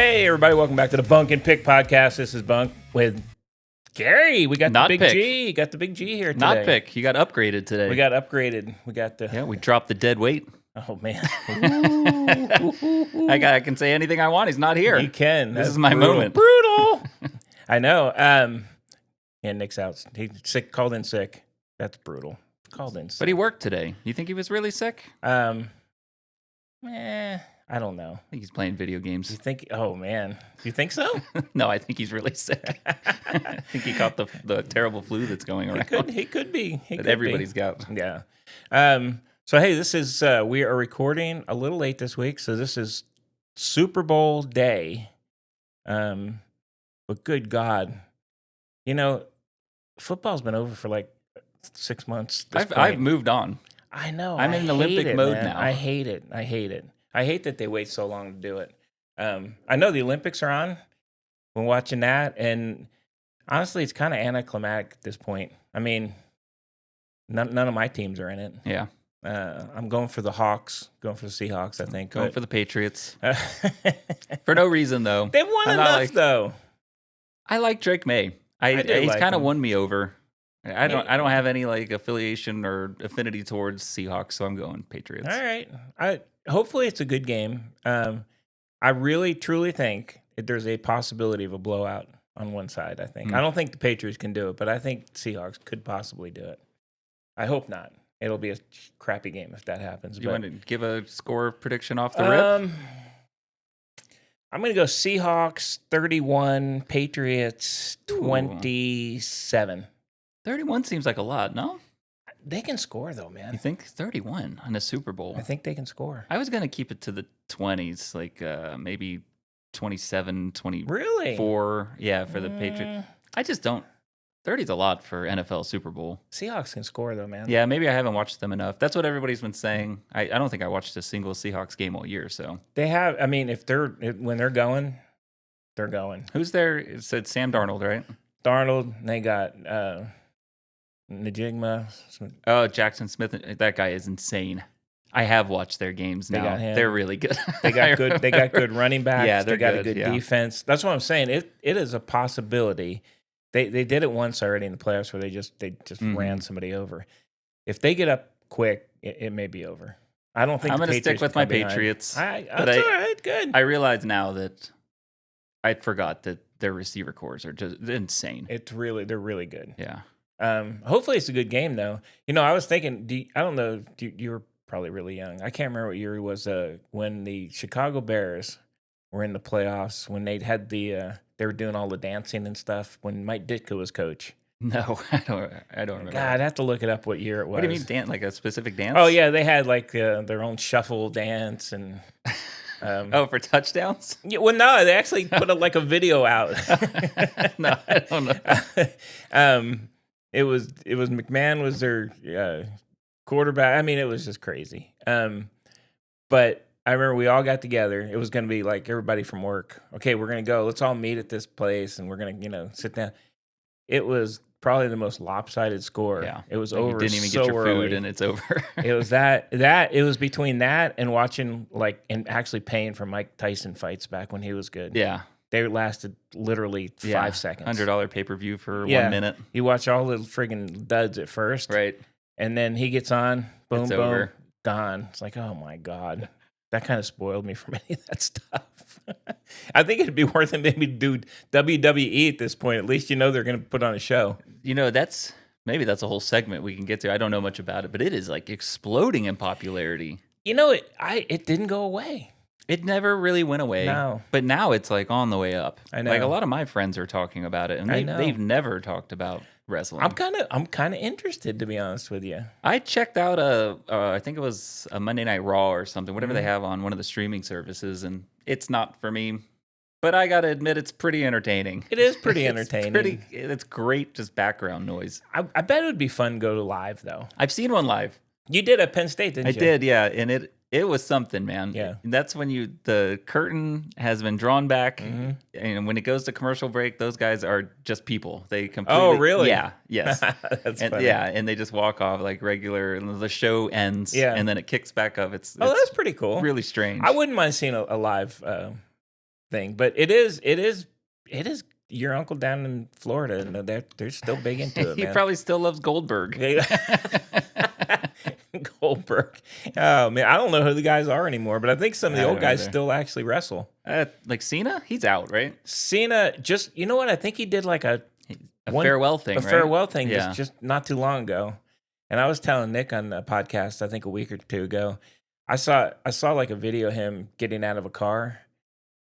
Hey, everybody, welcome back to the Bunk and Pick podcast. This is Bunk with Gary. We got Not the big pick. G. Got the big G here today. Not pick. You got upgraded today. We got upgraded. We got the... Yeah, we dropped the dead weight. Oh, man. I can say anything I want. He's not here. You can. This That's is my brutal. moment. Brutal. I know. Yeah, Nick's out. He's sick. Called in sick. That's brutal. Called in sick. But he worked today. You think he was really sick? I don't know. I think he's playing video games. You think? Oh, man. You think so? No, I think he's really sick. I think he caught the terrible flu that's going around. He could be. That everybody's got. Yeah. So, hey, this is, we are recording a little late this week. So this is Super Bowl day. But good God, you know, football's been over for like 6 months. I've moved on. I know. I'm in Olympic mode now. I hate it. I hate that they wait so long to do it. I know the Olympics are on. We're watching that. And honestly, it's kind of anticlimactic at this point. I mean, none of my teams are in it. Yeah. I'm going for the Hawks, going for the Seahawks, I think. Going for the Patriots. For no reason, though. They've won enough, though. I like Drake May. He's kind of won me over. I don't have any like affiliation or affinity towards Seahawks, so I'm going Patriots. All right. Hopefully it's a good game. I really truly think that there's a possibility of a blowout on one side, I think. I don't think the Patriots can do it, but I think Seahawks could possibly do it. I hope not. It'll be a crappy game if that happens. You want to give a score prediction off the rip? I'm going to go Seahawks 31, Patriots 27. 31 seems like a lot, no? They can score, though, man. You think 31 in a Super Bowl? I think they can score. I was going to keep it to the 20s, like maybe 27, 24. Really? Yeah, for the Patriots. I just don't. 30's a lot for NFL Super Bowl. Seahawks can score, though, man. Yeah, maybe I haven't watched them enough. That's what everybody's been saying. I don't think I watched a single Seahawks game all year, so. They have, I mean, when they're going, they're going. Who's there? It said Sam Darnold, right? Darnold, they got Najigma. Oh, Jackson Smith. That guy is insane. I have watched their games now. They're really good. They got good. They got good running backs. Yeah, they got a good defense. That's what I'm saying. It is a possibility. They did it once already in the playoffs where they just ran somebody over. If they get up quick, it may be over. I don't think I'm going to stick with my Patriots. That's all right. Good. I realize now that I forgot that their receiver cores are just insane. They're really good. Yeah. Hopefully it's a good game though. You know, I was thinking. I don't know. You were probably really young. I can't remember what year it was. When the Chicago Bears were in the playoffs, when they had they were doing all the dancing and stuff. When Mike Ditka was coach. No, I don't remember. God, I'd have to look it up what year it was. What do you mean dance? Like a specific dance? Oh yeah, they had like their own shuffle dance and. For touchdowns? Yeah, well, no, they actually put like a video out. No, I don't know. It was McMahon was their quarterback. I mean, it was just crazy. But I remember we all got together. It was going to be like everybody from work. Okay, we're going to go. Let's all meet at this place, and we're going to sit down. It was probably the most lopsided score. Yeah, it was like over. You didn't even so get your early. food, and it's over. It was that. It was between that and watching and actually paying for Mike Tyson fights back when he was good. Yeah. They lasted literally 5 seconds. $100 pay-per-view for 1 minute. You watch all the friggin' duds at first. Right. And then he gets on, boom, It's boom, over. gone. It's like, oh my God. That kind of spoiled me from any of that stuff. I think it'd be worth it maybe do WWE at this point. At least you know they're going to put on a show. You know, maybe that's a whole segment we can get to. I don't know much about it, but it is like exploding in popularity. You know, it didn't go away. It never really went away. No. But now it's like on the way up. I know. Like a lot of my friends are talking about it, and they've never talked about wrestling. I'm kind of interested, to be honest with you. I checked out I think it was a Monday Night Raw or something, whatever they have on one of the streaming services, and it's not for me. But I gotta admit, it's pretty entertaining. It is pretty entertaining. It's great, just background noise. I bet it would be fun to go to live though. I've seen one live. You did at Penn State, didn't you? I did, yeah, and it was something, man. Yeah. That's when the curtain has been drawn back, and when it goes to commercial break, those guys are just people. They completely. Oh, really? Yeah. Yes. That's and, funny. yeah, and they just walk off like regular, and the show ends. Yeah. And then it kicks back up. It's that's pretty cool. Really strange. I wouldn't mind seeing a live thing. But it is your uncle down in Florida, and they're still big into it, He man. probably still loves Goldberg. Goldberg. Oh man, I don't know who the guys are anymore, but I think some of the I old don't guys either. still actually wrestle. Like Cena, he's out, right? Cena, just you know what? I think he did like a Farewell thing, right? farewell thing Yeah. just not too long ago. And I was telling Nick on a podcast, I think a week or two ago, I saw like a video of him getting out of a car.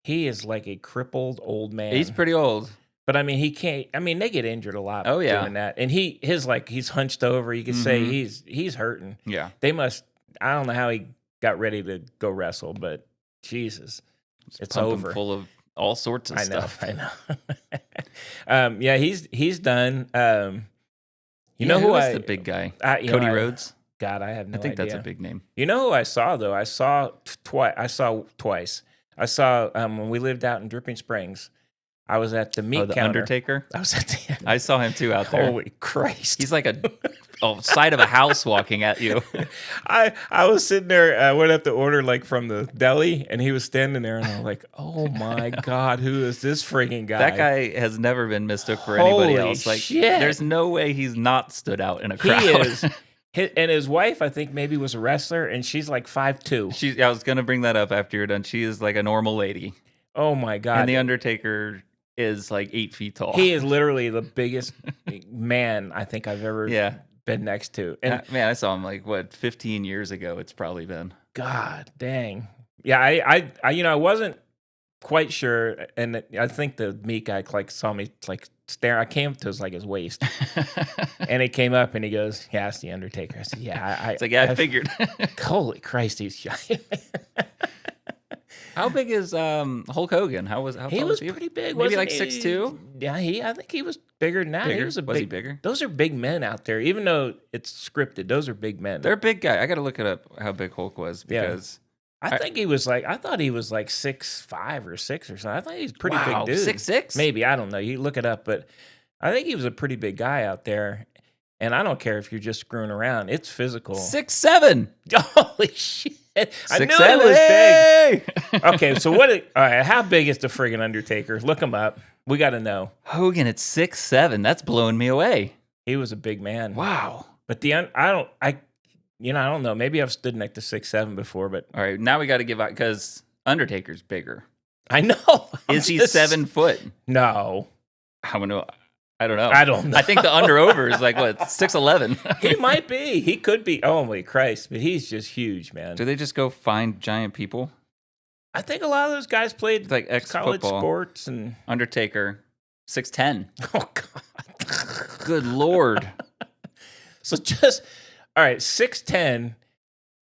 He is like a crippled old man. He's pretty old. But I mean, he can't. I mean, they get injured a lot. Oh, yeah. doing that, and he's hunched over. You could say he's hurting. Yeah. They must. I don't know how he got ready to go wrestle, but Jesus, it's Pump him over. full of all sorts of stuff. I know. Yeah, he's done. You know who is the big guy? Cody Rhodes. God, I have no idea. I think that's a big name. You know who I saw though? I saw twice. I saw when we lived out in Dripping Springs. I was at the meat the counter. Undertaker. I was at the. I saw him too out there. Holy Christ! He's like a side of a house walking at you. I was sitting there. I went up to order like from the deli, and he was standing there, and I'm like, "Oh my God, who is this freaking guy?" That guy has never been mistook for anybody Holy else. Like, shit. there's no way he's not stood out in a crowd. He is. And his wife, I think, maybe was a wrestler, and she's like 5'2". I was gonna bring that up after you're done. She is like a normal lady, Oh my God! and the Undertaker is like 8 feet tall. He is literally the biggest man I think I've ever been next to. And man, I saw him like 15 years ago. It's probably been. God dang. Yeah, I wasn't quite sure, and I think the meat guy like saw me like stare. I came to his waist, and he came up and he goes, "Yeah, it's the Undertaker." I said, "Yeah, It's like, I figured." Holy Christ, he's giant. How big is Hulk Hogan? How was he? Pretty big. Maybe wasn't like he? 6'2"? Yeah, I think he was bigger than that. Bigger? He was Was he bigger? Those are big men out there, even though it's scripted. Those are big men. They're a big guy. I got to look it up how big Hulk was because I thought he was like 6'5" or 6 or something. I thought he was a pretty wow, big dude. 6'6"? Maybe, I don't know. You look it up, but I think he was a pretty big guy out there. And I don't care if you're just screwing around. It's physical. 6'7". Holy shit. I knew 6'7". he was big. Okay, so all right, how big is the friggin' Undertaker? Look him up. We got to know. Hogan at 6'7". That's blowing me away. He was a big man. Wow. But I don't know. Maybe I've stood next to 6'7" before, but All right, now we got to give out because Undertaker's bigger. I know. Is he 7 foot? No. I don't know. I don't know. I don't know. I think the under over is like 6'11". He might be. He could be. Oh my Christ! But he's just huge, man. Do they just go find giant people? I think a lot of those guys played Like college ex-football. sports and. Undertaker, 6'10". Oh God! Good Lord. So just all right, 6'10",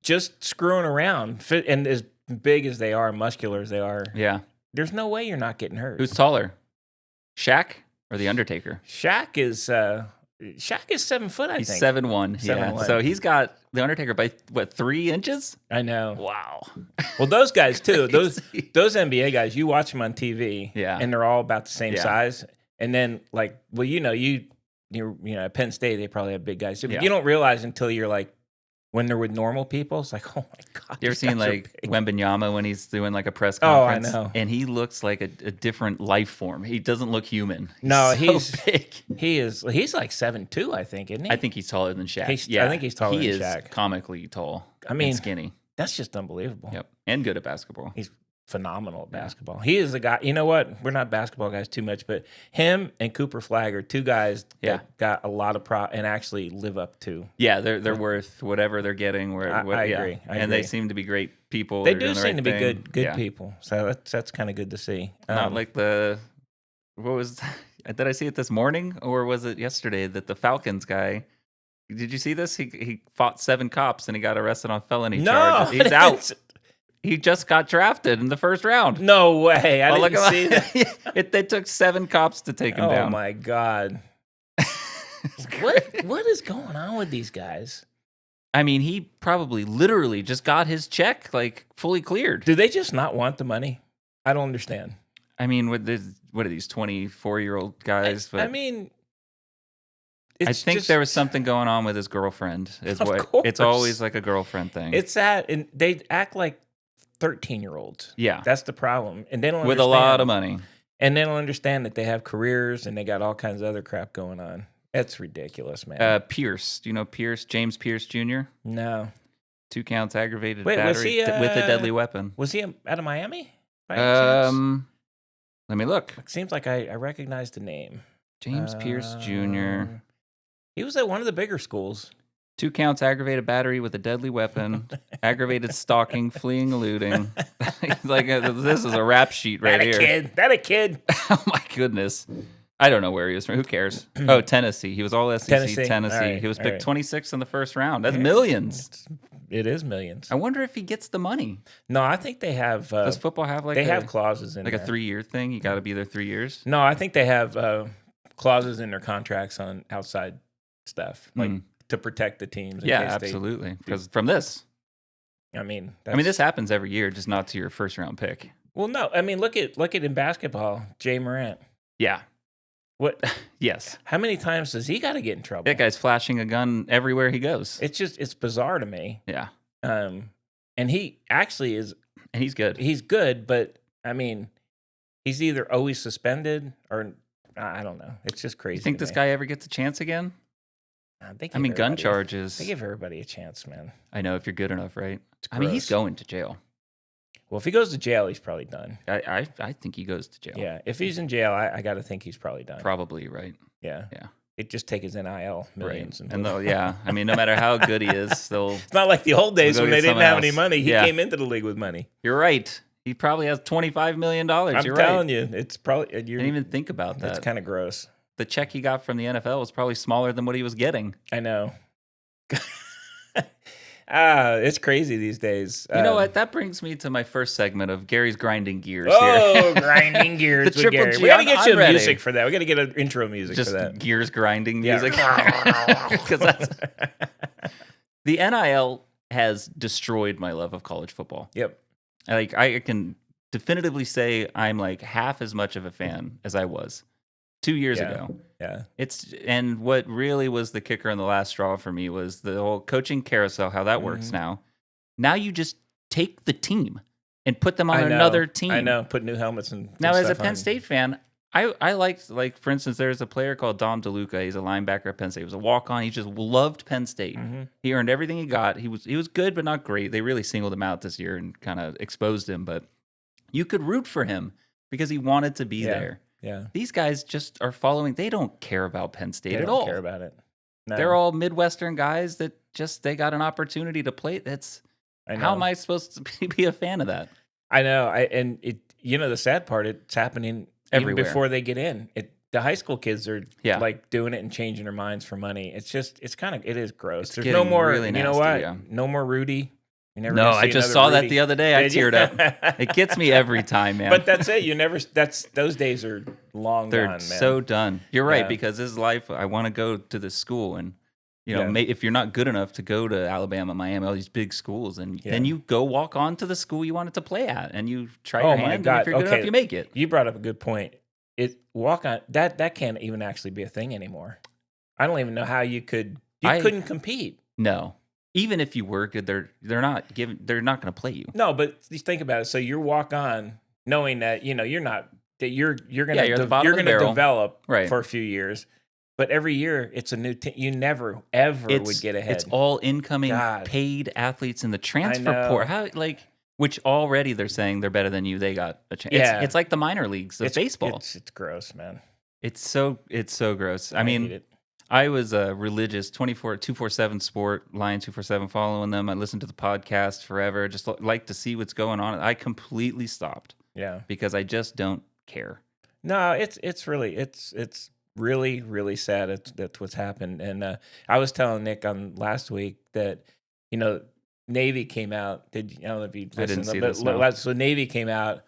just screwing around, and as big as they are, muscular as they are. Yeah. There's no way you're not getting hurt. Who's taller? Shaq or the Undertaker? Shaq is 7 foot. I He's think 7'1". Yeah. 7'1". So he's got the Undertaker by 3 inches? I know. Wow. Well, those guys too. Those NBA guys, you watch them on TV, Yeah. and they're all about the same Yeah. size. And then, like, well, you at Penn State, they probably have big guys too. But Yeah. you don't realize until you're like when they're with normal people. It's like, oh my God. You ever these seen guys are like big. Wembanyama when he's doing like a press Oh, I conference? know. And he looks like a different life form. He doesn't look human. No, so he's big. He's like 7'2", I think, isn't he? I think he's taller than Shaq. I think he's taller he than is Shaq. comically tall. I mean, and skinny. That's just unbelievable. Yep. And good at basketball. He's phenomenal at basketball. He is a guy. You know what? We're not basketball guys too much, but him and Cooper Flagg are two guys that got a lot of and actually live up to. Yeah, they're worth whatever they're getting. I agree. And they seem to be great people. They They're do doing the seem right to be thing. good people. So that's kind of good to see. Not like what was, did I see it this morning or was it yesterday that the Falcons guy, did you see this? He fought 7 cops and he got arrested on felony charges. He's out. He just got drafted in the first round. No way. I didn't see that. They took 7 cops to take him down. Oh my God. What is going on with these guys? I mean, he probably literally just got his check like fully cleared. Do they just not want the money? I don't understand. I mean, what are these 24-year-old guys? I mean, I think there was something going on with his girlfriend. It's course. always like a girlfriend thing. It's that, and they act like 13-year-olds. Yeah. That's the problem. And they don't With a understand. lot of money. And they don't understand that they have careers and they got all kinds of other crap going on. That's ridiculous, man. Pierce. Do you know Pierce? James Pierce Jr.? No. 2 counts aggravated Wait, was battery he, with a deadly weapon. Was he out of Miami by any chance? Let me look. It seems like I recognize the name. James Pierce Jr. He was at one of the bigger schools. 2 counts aggravated battery with a deadly weapon, aggravated stalking, fleeing, eluding. Like this is a rap sheet right here. That a kid. Oh my goodness. I don't know where he was from. Who cares? Oh, Tennessee. He was all SEC. Tennessee. Right, he was picked 26th in the first round. That's millions. It is millions. I wonder if he gets the money. No, I think they have. Does football have like have clauses in like there. a 3-year thing? You got to be there 3 years. No, I think they have clauses in their contracts on outside stuff, like to protect the teams. Yeah, absolutely. Because from this, I mean, this happens every year, just not to your first round pick. Well, no, I mean, look at in basketball, Jay Morant. Yeah. What? Yes. How many times does he got to get in trouble? That guy's flashing a gun everywhere he goes. It's bizarre to me. Yeah. And he actually is. And he's good. He's good, but I mean, he's either always suspended or I don't know. It's just crazy. You think this guy ever gets a chance again? I mean, gun charges. They give everybody a chance, man. I know if you're good enough, right? I mean, he's going to jail. Well, if he goes to jail, he's probably done. I think he goes to jail. Yeah, if he's in jail, I got to think he's probably done. Probably, right? Yeah. Yeah. It just take his NIL millions. Right. And yeah, I mean, no matter how good he is, they'll. It's not like the old days when they didn't have any money. He Yeah. came into the league with money. You're right. He probably has $25 million. I'm You're telling right. you, it's probably. I didn't even think about that. It's kind of gross. The check he got from the NFL was probably smaller than what he was getting. I know. It's crazy these days. You know what? That brings me to my first segment of Gary's grinding gears here. here. Grinding gears The with Gary. G, We got to get you ready. music for that. We got to get an intro music Just for that. gears grinding music. Yeah. Because the NIL has destroyed my love of college football. Yep. Like I can definitively say I'm like half as much of a fan as I was 2 years ago. Yeah. And what really was the kicker in the last straw for me was the whole coaching carousel, how that works now. Now you just take the team and put them on another team. I know. Put new helmets and now as a Penn State fan, I liked, like, for instance, there's a player called Dom DeLuca. He's a linebacker at Penn State. He was a walk-on. He just loved Penn State. He earned everything he got. He was good, but not great. They really singled him out this year and kind of exposed him. But you could root for him because he wanted to be there. Yeah. These guys just are following. They don't care about Penn State at all. They don't care about it. No. They're all Midwestern guys that they got an opportunity to play. How am I supposed to be a fan of that? I know. And the sad part, it's happening everywhere even before they get in. The high school kids are like doing it and changing their minds for money. It is gross. There's no more, really nasty, you know what? No more Rudy. No, I just saw that the other day. I teared up. It gets me every time, man. But that's it. Those days are long They're gone, man. so done. You're right, because this is life. I want to go to this school, and if you're not good enough to go to Alabama, Miami, all these big schools, and then you go walk on to the school you wanted to play at, and you try your hand. And if you're good enough, you make it. You brought up a good point. Walk on that can't even actually be a thing anymore. I don't even know how you could. You couldn't compete. No. Even if you were good, they're not going to play you. No, but just think about it. So you walk on knowing that you're not that you're going to develop for a few years, but every year it's a new team. You never ever would get ahead. It's all incoming paid athletes in the transfer portal. Which already they're saying they're better than you. They got a chance. Yeah. It's like the minor leagues of baseball. It's gross, man. It's so gross. I mean, I was a religious 247 Sport, Lion 247, following them. I listened to the podcast forever. Just like to see what's going on. I completely stopped. Yeah. Because I just don't care. No, it's really really sad. That's what's happened. And I was telling Nick on last week that Navy came out. I don't know if you listened. I didn't see this. No. So Navy came out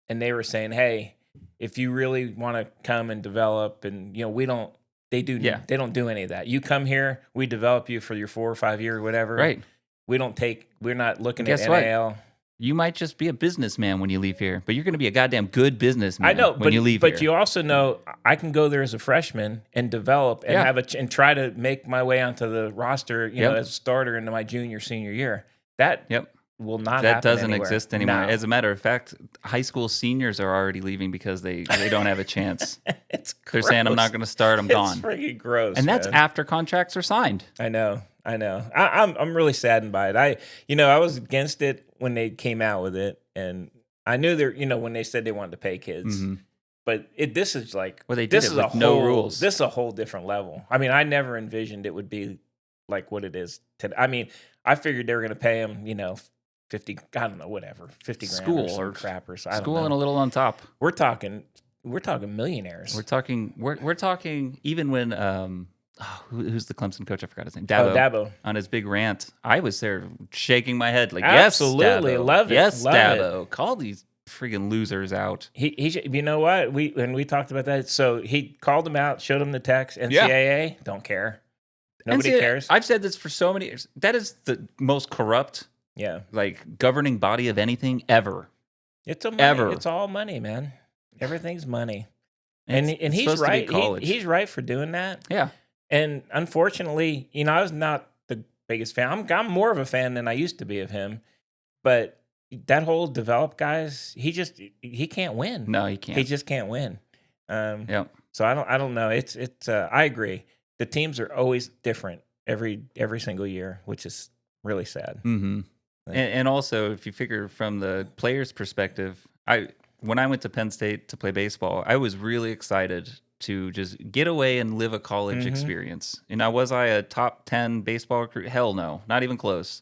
and they were saying, hey, if you really want to come and develop, and we don't. They don't do any of that. You come here, we develop you for your 4 or 5 year or whatever. Right. We're not looking at NIL. You might just be a businessman when you leave here, but you're going to be a goddamn good businessman. I know, when you leave here. But you also know I can go there as a freshman and develop and and try to make my way onto the roster, as a starter into my junior, senior year. will not That happen doesn't anywhere. exist anymore. No. As a matter of fact, high school seniors are already leaving because they don't have a chance. It's They're gross. saying, I'm not going to start, I'm It's gone. freaking gross, And that's man. after contracts are signed. I know. I'm really saddened by it. I was against it when they came out with it, and I knew when they said they wanted to pay kids. Mm-hmm. But this is like, Well, they did this it is with no rules. This is a whole different level. I mean, I never envisioned it would be like what it is today. I mean, I figured they were going to pay them, 50, I don't know, whatever, 50 grand School or some or crap or so. I don't School know. and a little on top. We're talking millionaires. We're talking even when who's the Clemson coach? I forgot his name. Oh, Dabo. Dabo. On his big rant, I was there shaking my head like, Absolutely, yes, Dabo. love it, yes, love Dabo. Call these freaking losers out. He you know what? We talked about that. So he called them out, showed them the text. NCAA don't care. Nobody cares. I've said this for so many years. That is the most corrupt, governing body of anything ever. It's It's all money, man. Everything's money. And he's right. He's right for doing that. Yeah. And unfortunately, I was not the biggest fan. I'm more of a fan than I used to be of him. But that whole develop guys, he can't win. No, he can't. He just can't win. Yeah. So I don't know. It's I agree. The teams are always different every single year, which is really sad. Mm-hmm. And also, if you figure from the player's perspective, when I went to Penn State to play baseball, I was really excited to just get away and live a college experience. And now, was I a top 10 baseball recruit? Hell no, not even close.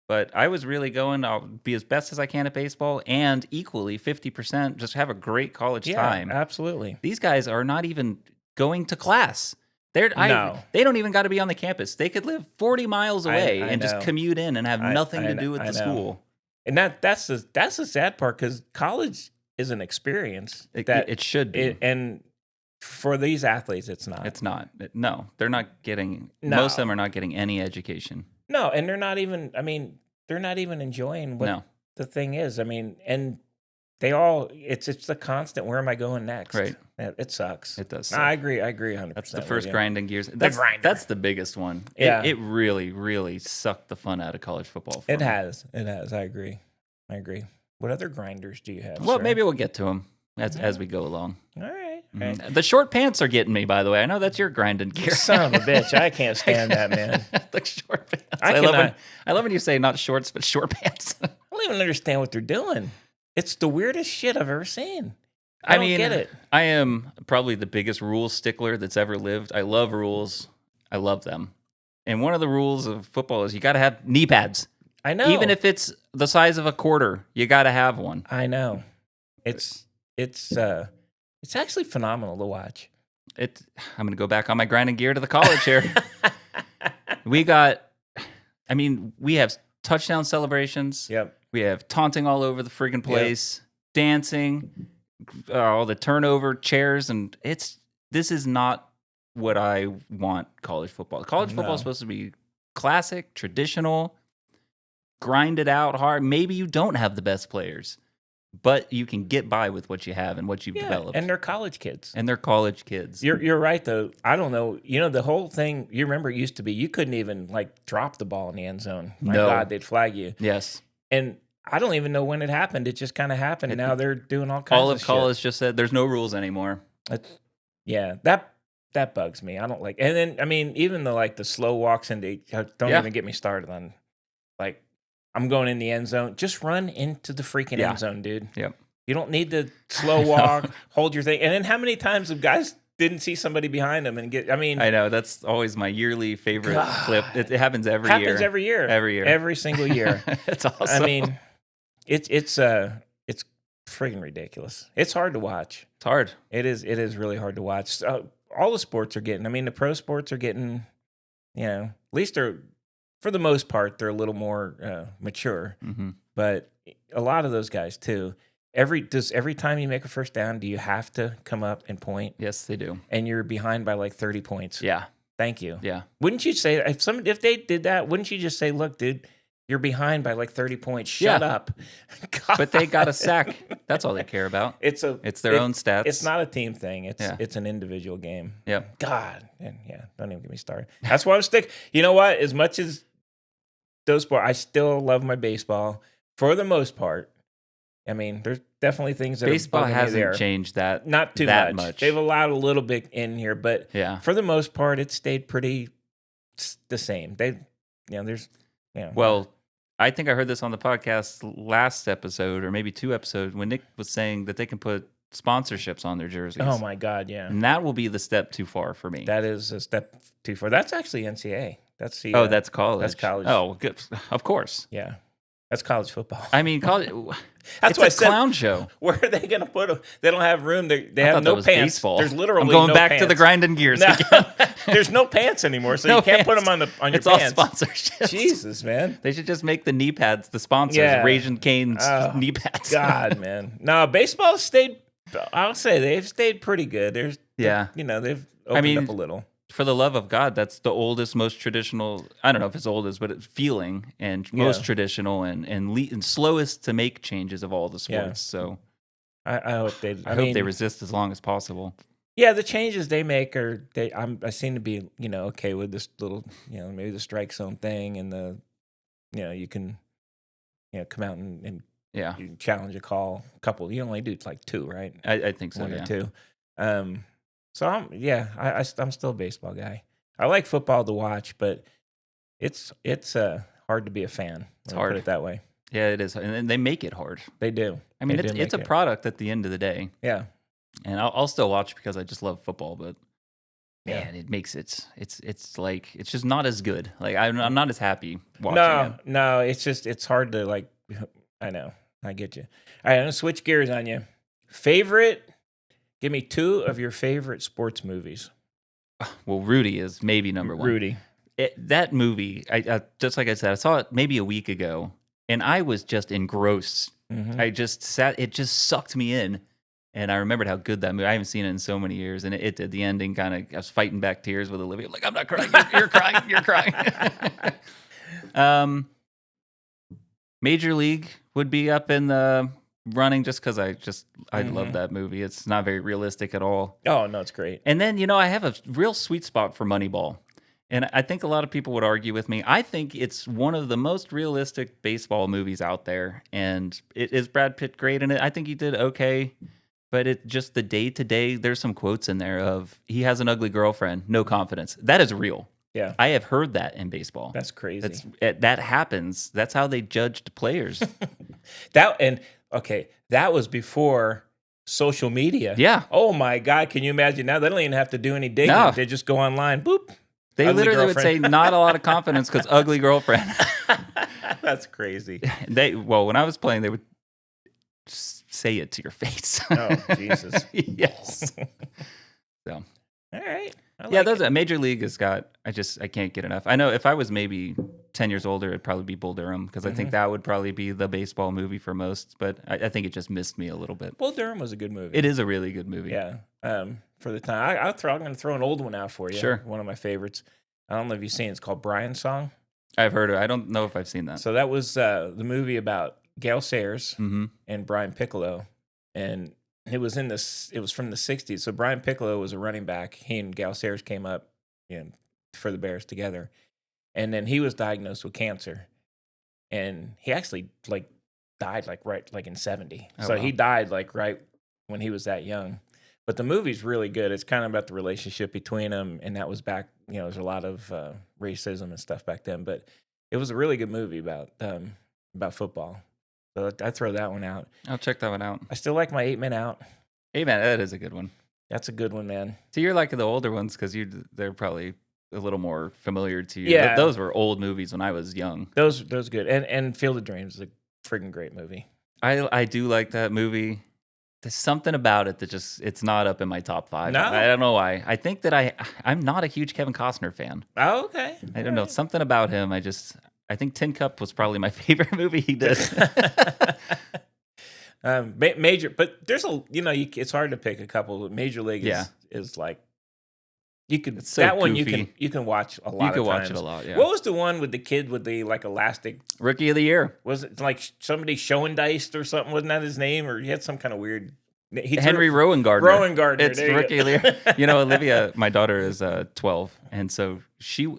But I was really going, I'll be as best as I can at baseball and equally 50% just have a great college time. Absolutely. These guys are not even going to class. They don't even got to be on the campus. They could live 40 miles away and just commute in and have nothing to do with the school. And that's the sad part, because college is an experience. It should be. And for these athletes, it's not. It's not. No, they're not getting, most of them are not getting any education. No, and they're not even enjoying what the thing is. I mean, and it's the constant, where am I going next? Right. It sucks. It does suck. I agree 100%. That's the first grinding gears. That's the biggest one. Yeah. It really, really sucked the fun out of college football. It has. I agree. What other grinders do you have? Well, sir? maybe we'll get to them as we go along. All right. The short pants are getting me, by the way. I know that's your grinding gear. Son of a bitch. I can't stand that, man. The short pants. I love when you say not shorts, but short pants. I don't even understand what they're doing. It's the weirdest shit I've ever seen. I don't get it. I am probably the biggest rules stickler that's ever lived. I love rules. I love them. And one of the rules of football is you got to have knee pads. I know. Even if it's the size of a quarter, you got to have one. I know. It's actually phenomenal to watch. I'm going to go back on my grinding gear to the college here. We have touchdown celebrations. Yep. We have taunting all over the friggin' place, dancing, all the turnover chairs, and this is not what I want college football. College football is supposed to be classic, traditional, grinded out hard. Maybe you don't have the best players, but you can get by with what you have and what you've developed. And they're college kids. You're right, though. I don't know. The whole thing, you remember it used to be you couldn't even drop the ball in the end zone. My God, they'd flag you. Yes. And I don't even know when it happened. It just kind of happened. Now they're doing all kinds of shit. All of college just said there's no rules anymore. That bugs me. I don't like. And then even the slow walks into don't even get me started on I'm going in the end zone. Just run into the freaking end zone, dude. Yep. You don't need the slow walk. Hold your thing. And then how many times have guys didn't see somebody behind them and get? I know that's always my yearly favorite clip. It happens every year. Happens every year. Every single year. It's awesome. It's freaking ridiculous. It's hard to watch. It's hard. It is really hard to watch. All the sports are getting. The pro sports are getting. At least they're, for the most part, they're a little more mature. Mm-hmm. But a lot of those guys too. Every time you make a first down, do you have to come up and point? Yes, they do. And you're behind by 30 points. Yeah. Thank you. Yeah. Wouldn't you say if they did that? Wouldn't you just say, "Look, dude, you're behind by 30 points. Shut up." God. But they got a sack. That's all they care about. It's their own stats. It's not a team thing. It's an individual game. Yeah. God. And don't even get me started. That's why I'm stick. You know what? As much as those sports, I still love my baseball. for the most part. I mean, there's definitely things that Baseball are bugging me hasn't there. changed that Not too that much. much. They've allowed a little bit in here, but Yeah. for the most part, it stayed pretty the same. There's. Well, I think I heard this on the podcast last episode, or maybe 2 episodes, when Nick was saying that they can put sponsorships on their jerseys. Oh my God, yeah. And that will be the step too far for me. That is a step too far. That's actually NCAA. That's the. That's college. That's college. Oh, good. Of course. Yeah, that's college football. I mean, college. That's it's why a I said, clown show. Where are they going to put them? They don't have room. They I have thought no that was pants. baseball. There's literally I'm going no back pants. to the grinding gears No, again. there's no pants anymore, so No you can't put pants. them on your It's all pants. sponsorships. Jesus, man. They should just make the knee pads the sponsors. Yeah. Raising Cane's knee pads. God, man. No, baseball stayed. I'll say they've stayed pretty good. They've opened up a little. For the love of God, that's the oldest, most traditional. I don't know if it's oldest, but it's feeling and most traditional and slowest to make changes of all the sports. Yeah. So I hope they. I hope they resist as long as possible. Yeah, the changes they make are I seem to be okay with this little maybe the strike zone thing and the you can come out and you challenge a call. A couple. You only do like 2, right? I think so. 1 yeah. or 2. So I'm still a baseball guy. I like football to watch, but it's hard to be a fan. It's hard. Put it that way. Yeah, it is, and they make it hard. They do. I mean, it's a product at the end of the day. Yeah, and I'll still watch because I just love football. But yeah. man, it makes it's like it's just not as good. Like I'm not as happy watching it. No, it's hard to like. I know, I get you. All right, I'm gonna switch gears on you. Favorite. Give me 2 of your favorite sports movies. Well, Rudy is maybe number 1. Rudy. That movie, I just like I said, I saw it maybe a week ago, and I was just engrossed. Mm-hmm. I just sat, it just sucked me in. And I remembered how good that movie, I haven't seen it in so many years, and it did. The ending kind of, I was fighting back tears with Olivia. Like, I'm not crying, you're crying, you're crying. Major League would be up in the running just because I love that movie. It's not very realistic at all. Oh, no, it's great. And then, I have a real sweet spot for Moneyball. And I think a lot of people would argue with me. I think it's one of the most realistic baseball movies out there. And is Brad Pitt great in it? I think he did okay. But it just the day-to-day, there's some quotes in there of, he has an ugly girlfriend, no confidence. That is real. Yeah. I have heard that in baseball. That's crazy. That happens. That's how they judged players. That was before social media. Yeah. Oh my God, can you imagine now? They don't even have to do any digging. No. They just go online, boop. They literally would say not a lot of confidence because ugly girlfriend. That's crazy. When I was playing, they would say it to your face. Oh, Jesus. Yes. So. All right. Major League has got. I can't get enough. I know if I was maybe 10 years older, it'd probably be Bull Durham because I think that would probably be the baseball movie for most. But I think it just missed me a little bit. Bull Durham was a good movie. It is a really good movie. Yeah. For the time, I'm going to throw an old one out for you. Sure. One of my favorites. I don't know if you've seen it. It's called Brian's Song. I've heard it. I don't know if I've seen that. So that was the movie about Gale Sayers Mm-hmm. and Brian Piccolo, and it was from the 60s. So Brian Piccolo was a running back. He and Gale Sayers came up for the Bears together. And then he was diagnosed with cancer. And he actually died in 70. Oh, so wow. he died right when he was that young. But the movie's really good. It's kind of about the relationship between them, and that was back, there's a lot of racism and stuff back then. But it was a really good movie about football. So I throw that one out. I'll check that one out. I still like my 8 Men Out. Hey, man, that is a good one. That's a good one, man. So you're like the older ones because they're probably a little more familiar to you. Yeah. Those were old movies when I was young. Those good. And Field of Dreams is a friggin' great movie. I do like that movie. There's something about it that it's not up in my top 5. No? I don't know why. I think that I'm not a huge Kevin Costner fan. Oh, okay. I don't know. Something about him. I think Tin Cup was probably my favorite movie he did. Major, but there's it's hard to pick a couple. Major League is like you could so that one goofy. you can watch a lot. You could of times. watch it a lot. Yeah. What was the one with the kid with the elastic? Rookie of the Year. Was it like somebody showing diced or something? Wasn't that his name? Or he had some kind of weird He Henry Rowan Gardner. Rowan Gardner. It's rookie of the year. You know, Olivia, my daughter is 12, and so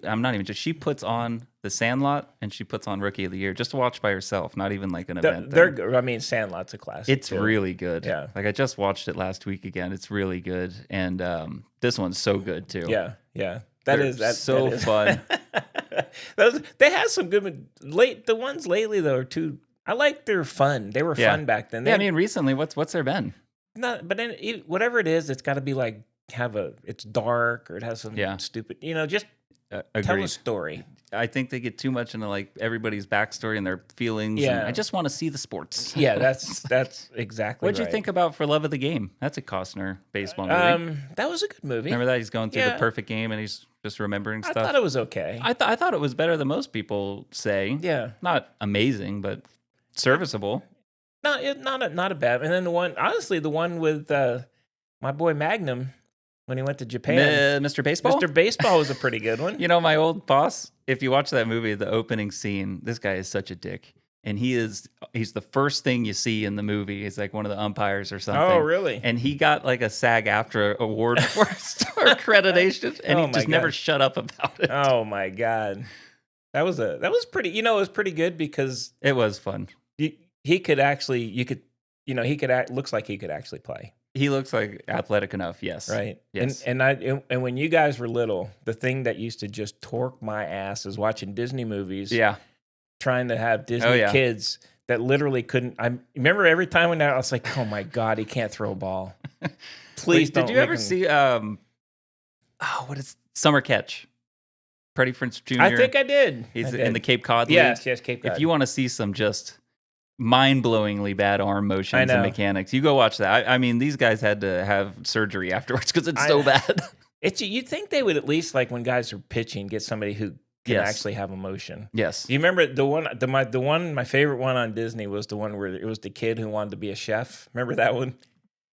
I'm not even just. She puts on The Sandlot and she puts on Rookie of the Year just to watch by herself, not even like an event. I mean, Sandlot's a classic. It's really good. Yeah, like I just watched it last week again. It's really good, and this one's so good too. Yeah. That's so fun. They had some good the ones lately though are too. I like they're fun. They were fun back then. I mean, recently, what's there been? Not, but then whatever it is, it's got to be like it's dark or it has some stupid. Just tell a story. I think they get too much into like everybody's backstory and their feelings. Yeah, and I just want to see the sports. Yeah, that's exactly. What'd you think about For Love of the Game? That's a Costner baseball movie. That was a good movie. Remember that he's going through the perfect game and he's just remembering stuff. I thought it was okay. I thought it was better than most people say. Yeah, not amazing, but serviceable. Not a bad. And then the one with my boy Magnum when he went to Japan. Mr. Baseball? Mr. Baseball was a pretty good one. You know, my old boss, if you watch that movie, the opening scene, this guy is such a dick. And he's the first thing you see in the movie. He's like one of the umpires or something. Oh, really? And he got like a SAG-AFTRA award for accreditation, and he just never shut up about it. Oh my God. That was pretty, it was pretty good because it was fun. He could actually, looks like he could actually play. He looks like athletic enough, yes. Right. Yes. And when you guys were little, the thing that used to just torque my ass is watching Disney movies. Yeah. Trying to have Disney kids that literally couldn't. I remember every time when I was like, oh my God, he can't throw a ball. Please don't. Did you ever see, what is Summer Catch? Freddie Prinze Jr. I think I did. He's in the Cape Cod League. Yes, Cape Cod. If you want to see some just mind-blowingly bad arm motions and mechanics, you go watch that. I mean, these guys had to have surgery afterwards because it's so bad. You'd think they would at least, like when guys are pitching, get somebody who can actually have emotion. Yes. You remember my favorite one on Disney was the one where it was the kid who wanted to be a chef. Remember that one?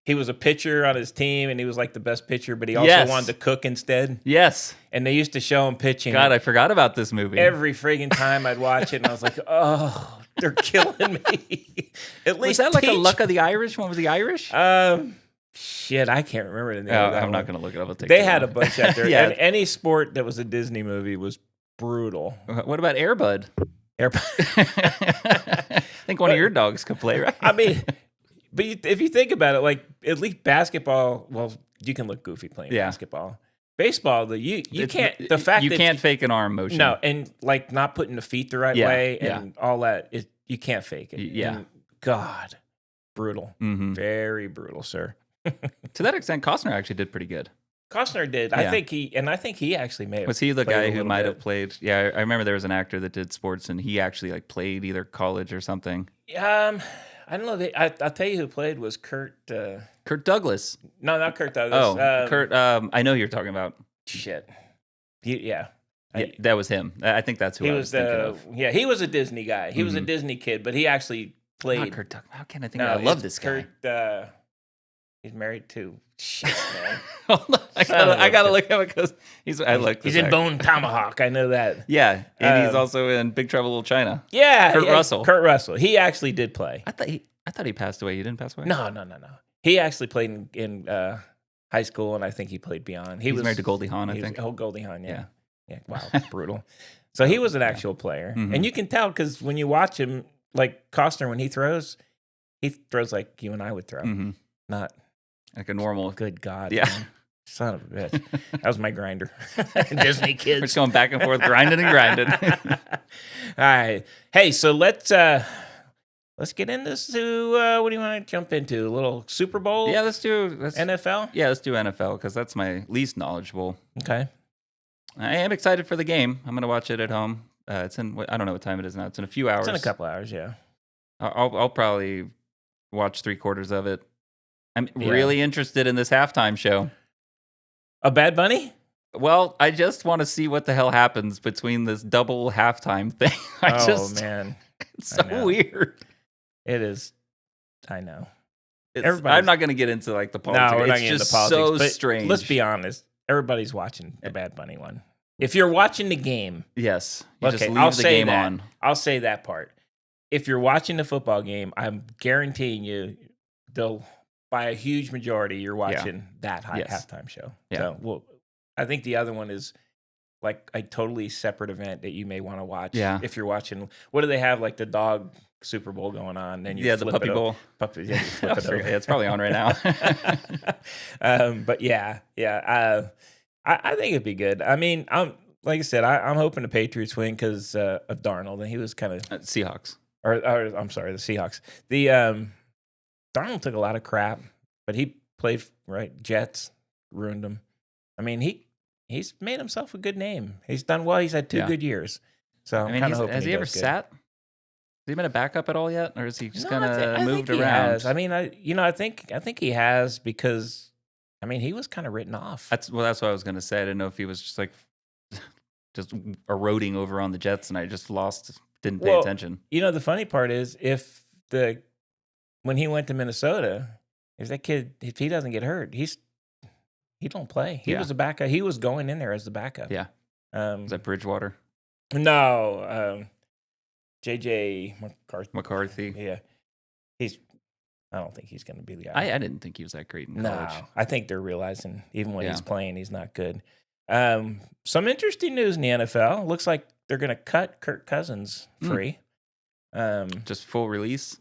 He was a pitcher on his team, and he was like the best pitcher, but he also wanted to cook instead. Yes. And they used to show him pitching. God, I forgot about this movie. Every friggin' time I'd watch it, and I was like, oh, they're killing me. At least was that like a Luck of the Irish one? Was he Irish? Shit, I can't remember the name of that I'm one. not going to look it up. They had a bunch out there. And any sport that was a Disney movie was brutal. What about Air Bud? Air Bud. I think one of your dogs could play, right? I mean, but if you think about it, like at least basketball, well, you can look goofy playing basketball. Baseball, you can't. The fact you that can't fake an arm motion. No, and like not putting the feet the right way and all that, you can't fake it. Yeah. And God, brutal. Mm-hmm. Very brutal, sir. To that extent, Costner actually did pretty good. Costner did. Yeah. I think he actually may have. Was he the guy who might have played? Yeah, I remember there was an actor that did sports, and he actually like played either college or something. I don't know. I'll tell you who played was Kurt. Kurt Douglas. No, not Kurt Douglas. Oh, Kurt. I know who you're talking about. Shit. That was him. I think that's who I was thinking of. Yeah, he was a Disney guy. He was a Disney kid, but he actually played. Not Kurt Douglas. How can I think? I love this guy. Kurt. He's married to shit, man. Hold on. I gotta look at it because he's in Bone Tomahawk. I know that. Yeah, and he's also in Big Trouble in Little China. Yeah, Kurt Russell. Kurt Russell. He actually did play. I thought he passed away. He didn't pass away. No. He actually played in high school, and I think he played beyond. He was married to Goldie Hawn. I think. Oh, Goldie Hawn. Yeah. Wow, brutal. So he was an actual player, and you can tell because when you watch him, like Costner, when he throws like you and I would throw, not. Like a normal. Good God. Yeah. Man. Son of a bitch. That was my grinder. Disney kids. We're just going back and forth, grinding and grinding. All right. Hey, so let's get into this. What do you want to jump into? A little Super Bowl? Yeah, let's do NFL? Yeah, let's do NFL because that's my least knowledgeable. Okay. I am excited for the game. I'm going to watch it at home. It's in, I don't know what time it is now. It's in a few hours. It's in a couple hours, yeah. I'll probably watch 3/4 of it. I'm really interested in this halftime show. A Bad Bunny? Well, I just want to see what the hell happens between this double halftime thing. Man. It's so weird. It is. I know. I'm not going to get into like the politics. No, we're not getting into politics. So strange. Let's be honest. Everybody's watching the Bad Bunny one. If you're watching the game. Yes. Just leave the game on. I'll say that part. If you're watching the football game, I'm guaranteeing you they'll by a huge majority, you're Yeah. watching that high Yes. halftime show. Yeah. So, well, I think the other one is like a totally separate event that you may want to watch Yeah. if you're watching. What do they have, like the dog Super Bowl going on? Then you Yeah, the flip Puppy it over. Bowl. Puppy, yeah, you flip it over. It's probably on right now. But yeah. I think it'd be good. I mean, like I said, I'm hoping the Patriots win because of Darnold, and he was kind of, Seahawks. or I'm sorry, the Seahawks. The Darnold took a lot of crap, but he played right. Jets ruined him. I mean, he's made himself a good name. He's done well. He's had 2 Yeah. good years. So I I'm mean, kind of hoping has he ever does good. sat? Has he been a backup at all yet, or is he just No, kind I of think moved he around? has. I mean, I think he has because, I mean, he was kind of written off. That's what I was gonna say. I didn't know if he was just like just eroding over on the Jets, and I just didn't pay attention. You know, the funny part is when he went to Minnesota, if that kid, if he doesn't get hurt, he don't play. He was a backup. He was going in there as the backup. Yeah. Is that Bridgewater? No, JJ McCarthy. Yeah, I don't think he's going to be the guy. I didn't think he was that great in college. No, I think they're realizing even when he's playing, he's not good. Some interesting news in the NFL. Looks like they're going to cut Kirk Cousins free. Just full release.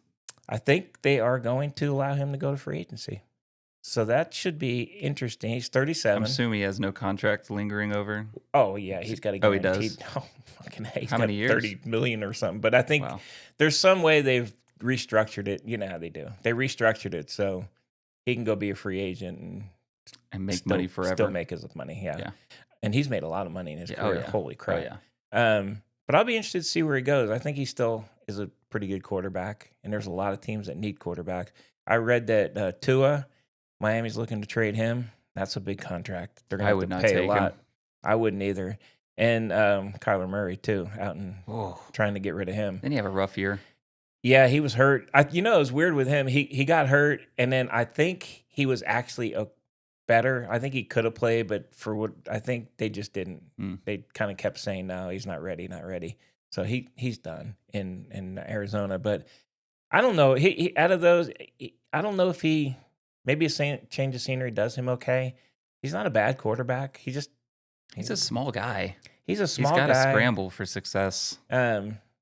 I think they are going to allow him to go to free agency. So that should be interesting. He's 37. I'm assuming he has no contract lingering over. Oh yeah, he's got a he does. Oh fucking hey, How many years? 30 million or something. But I think there's some way they've restructured it. You know how they do. They restructured it so he can go be a free agent and make money forever. Still make his money. Yeah. And he's made a lot of money in his career. Yeah. Holy crap. Oh, yeah. But I'll be interested to see where he goes. I think he still is a pretty good quarterback, and there's a lot of teams that need quarterback. I read that Tua, Miami's looking to trade him. That's a big contract. They're going to have to pay a lot. I wouldn't either. And Kyler Murray too, out and trying to get rid of him. Didn't he have a rough year? Yeah, he was hurt. It was weird with him. He got hurt, and then I think he was actually better. I think he could have played, but for what I think they just didn't. They kind of kept saying, "No, he's not ready, not ready." So he's done in Arizona. But I don't know. He out of those, I don't know if he maybe a change of scenery does him okay. He's not a bad quarterback. He's a small guy. He's a small guy. He's got to scramble for success.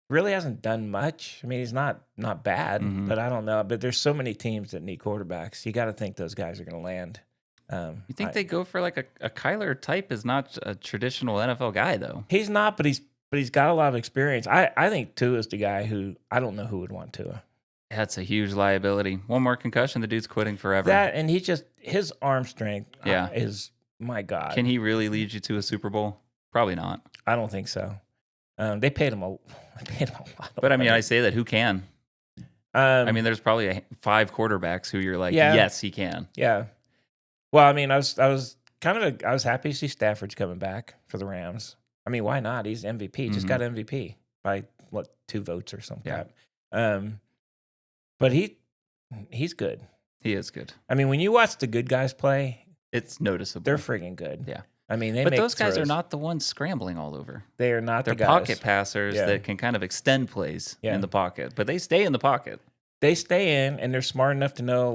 Really hasn't done much. I mean, he's not bad, but I don't know. But there's so many teams that need quarterbacks. You got to think those guys are going to land. You think they go for like a Kyler type is not a traditional NFL guy though? He's not, but he's got a lot of experience. I think Tua is the guy who I don't know who would want Tua. That's a huge liability. One more concussion, the dude's quitting forever. That and his arm strength is my God. Can he really lead you to a Super Bowl? Probably not. I don't think so. They paid him a lot. But I mean, I say that who can? I mean, there's probably 5 quarterbacks who you're like, yes, he can. Yeah. Well, I mean, I was happy to see Stafford's coming back for the Rams. I mean, why not? He's MVP. Just got MVP by 2 votes or something. Yeah. But he's good. He is good. I mean, when you watch the good guys play, it's noticeable. They're friggin' good. Yeah. I mean, but those guys are not the ones scrambling all over. They are not. They're the guys. Pocket passers that can kind of extend plays in the pocket, but they stay in the pocket. They stay in, and they're smart enough to know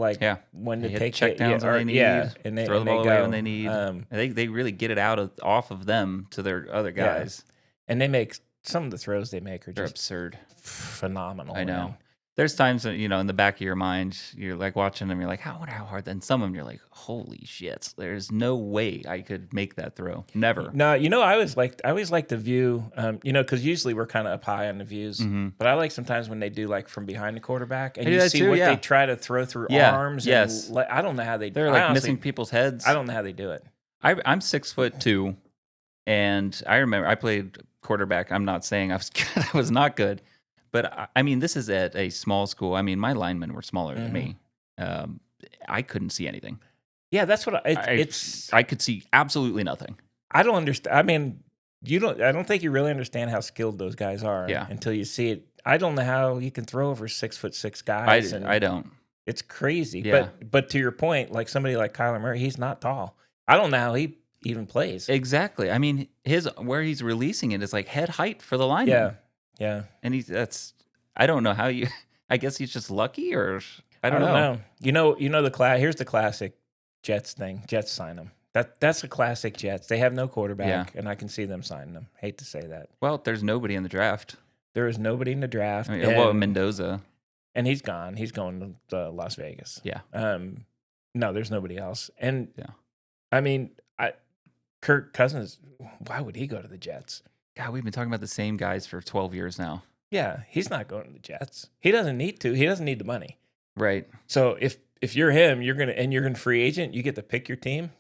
when to take checkdowns when they need. And they throw the ball go. away when they need. They really get it off of them to their other guys. And they make some of the throws they make are just absurd, phenomenal. I know. Man. There's times that, in the back of your mind, you're like watching them, you're like, I wonder how hard. Then some of them, you're like, holy shit, there's no way I could make that throw. Never. No, I always like the view, because usually we're kind of up high on the views. But I like sometimes when they do like from behind the quarterback and you see what they try to throw through arms. Yes. And I don't know how they do it. They're like missing people's heads. I don't know how they do it. I'm 6'2", and I remember I played quarterback. I'm not saying I was good. I was not good. But I mean, this is at a small school. I mean, my linemen were smaller than me. I couldn't see anything. Yeah, that's what I could see absolutely nothing. I don't understand. I mean, I don't think you really understand how skilled those guys are until you see it. I don't know how you can throw over 6'6" guys. I don't. It's crazy. Yeah. But to your point, like somebody like Kyler Murray, he's not tall. I don't know how he even plays. Exactly. I mean, where he's releasing it is like head height for the lineman. Yeah. And I don't know how I guess he's just lucky or. I I don't don't know. know. Here's the classic Jets thing. Jets sign them. That's a classic Jets. They have no Yeah. quarterback, and I can see them signing them. Hate to say that. Well, there's nobody in the draft. There is nobody in the I draft, mean, well, Mendoza. and he's gone. He's going to Las Vegas. Yeah. No, there's nobody else. And Yeah. I mean, Kirk Cousins. Why would he go to the Jets? God, we've been talking about the same guys for 12 years now. Yeah, he's not going to the Jets. He doesn't need to. He doesn't need the money. Right. So if you're him, you're gonna free agent. You get to pick your team.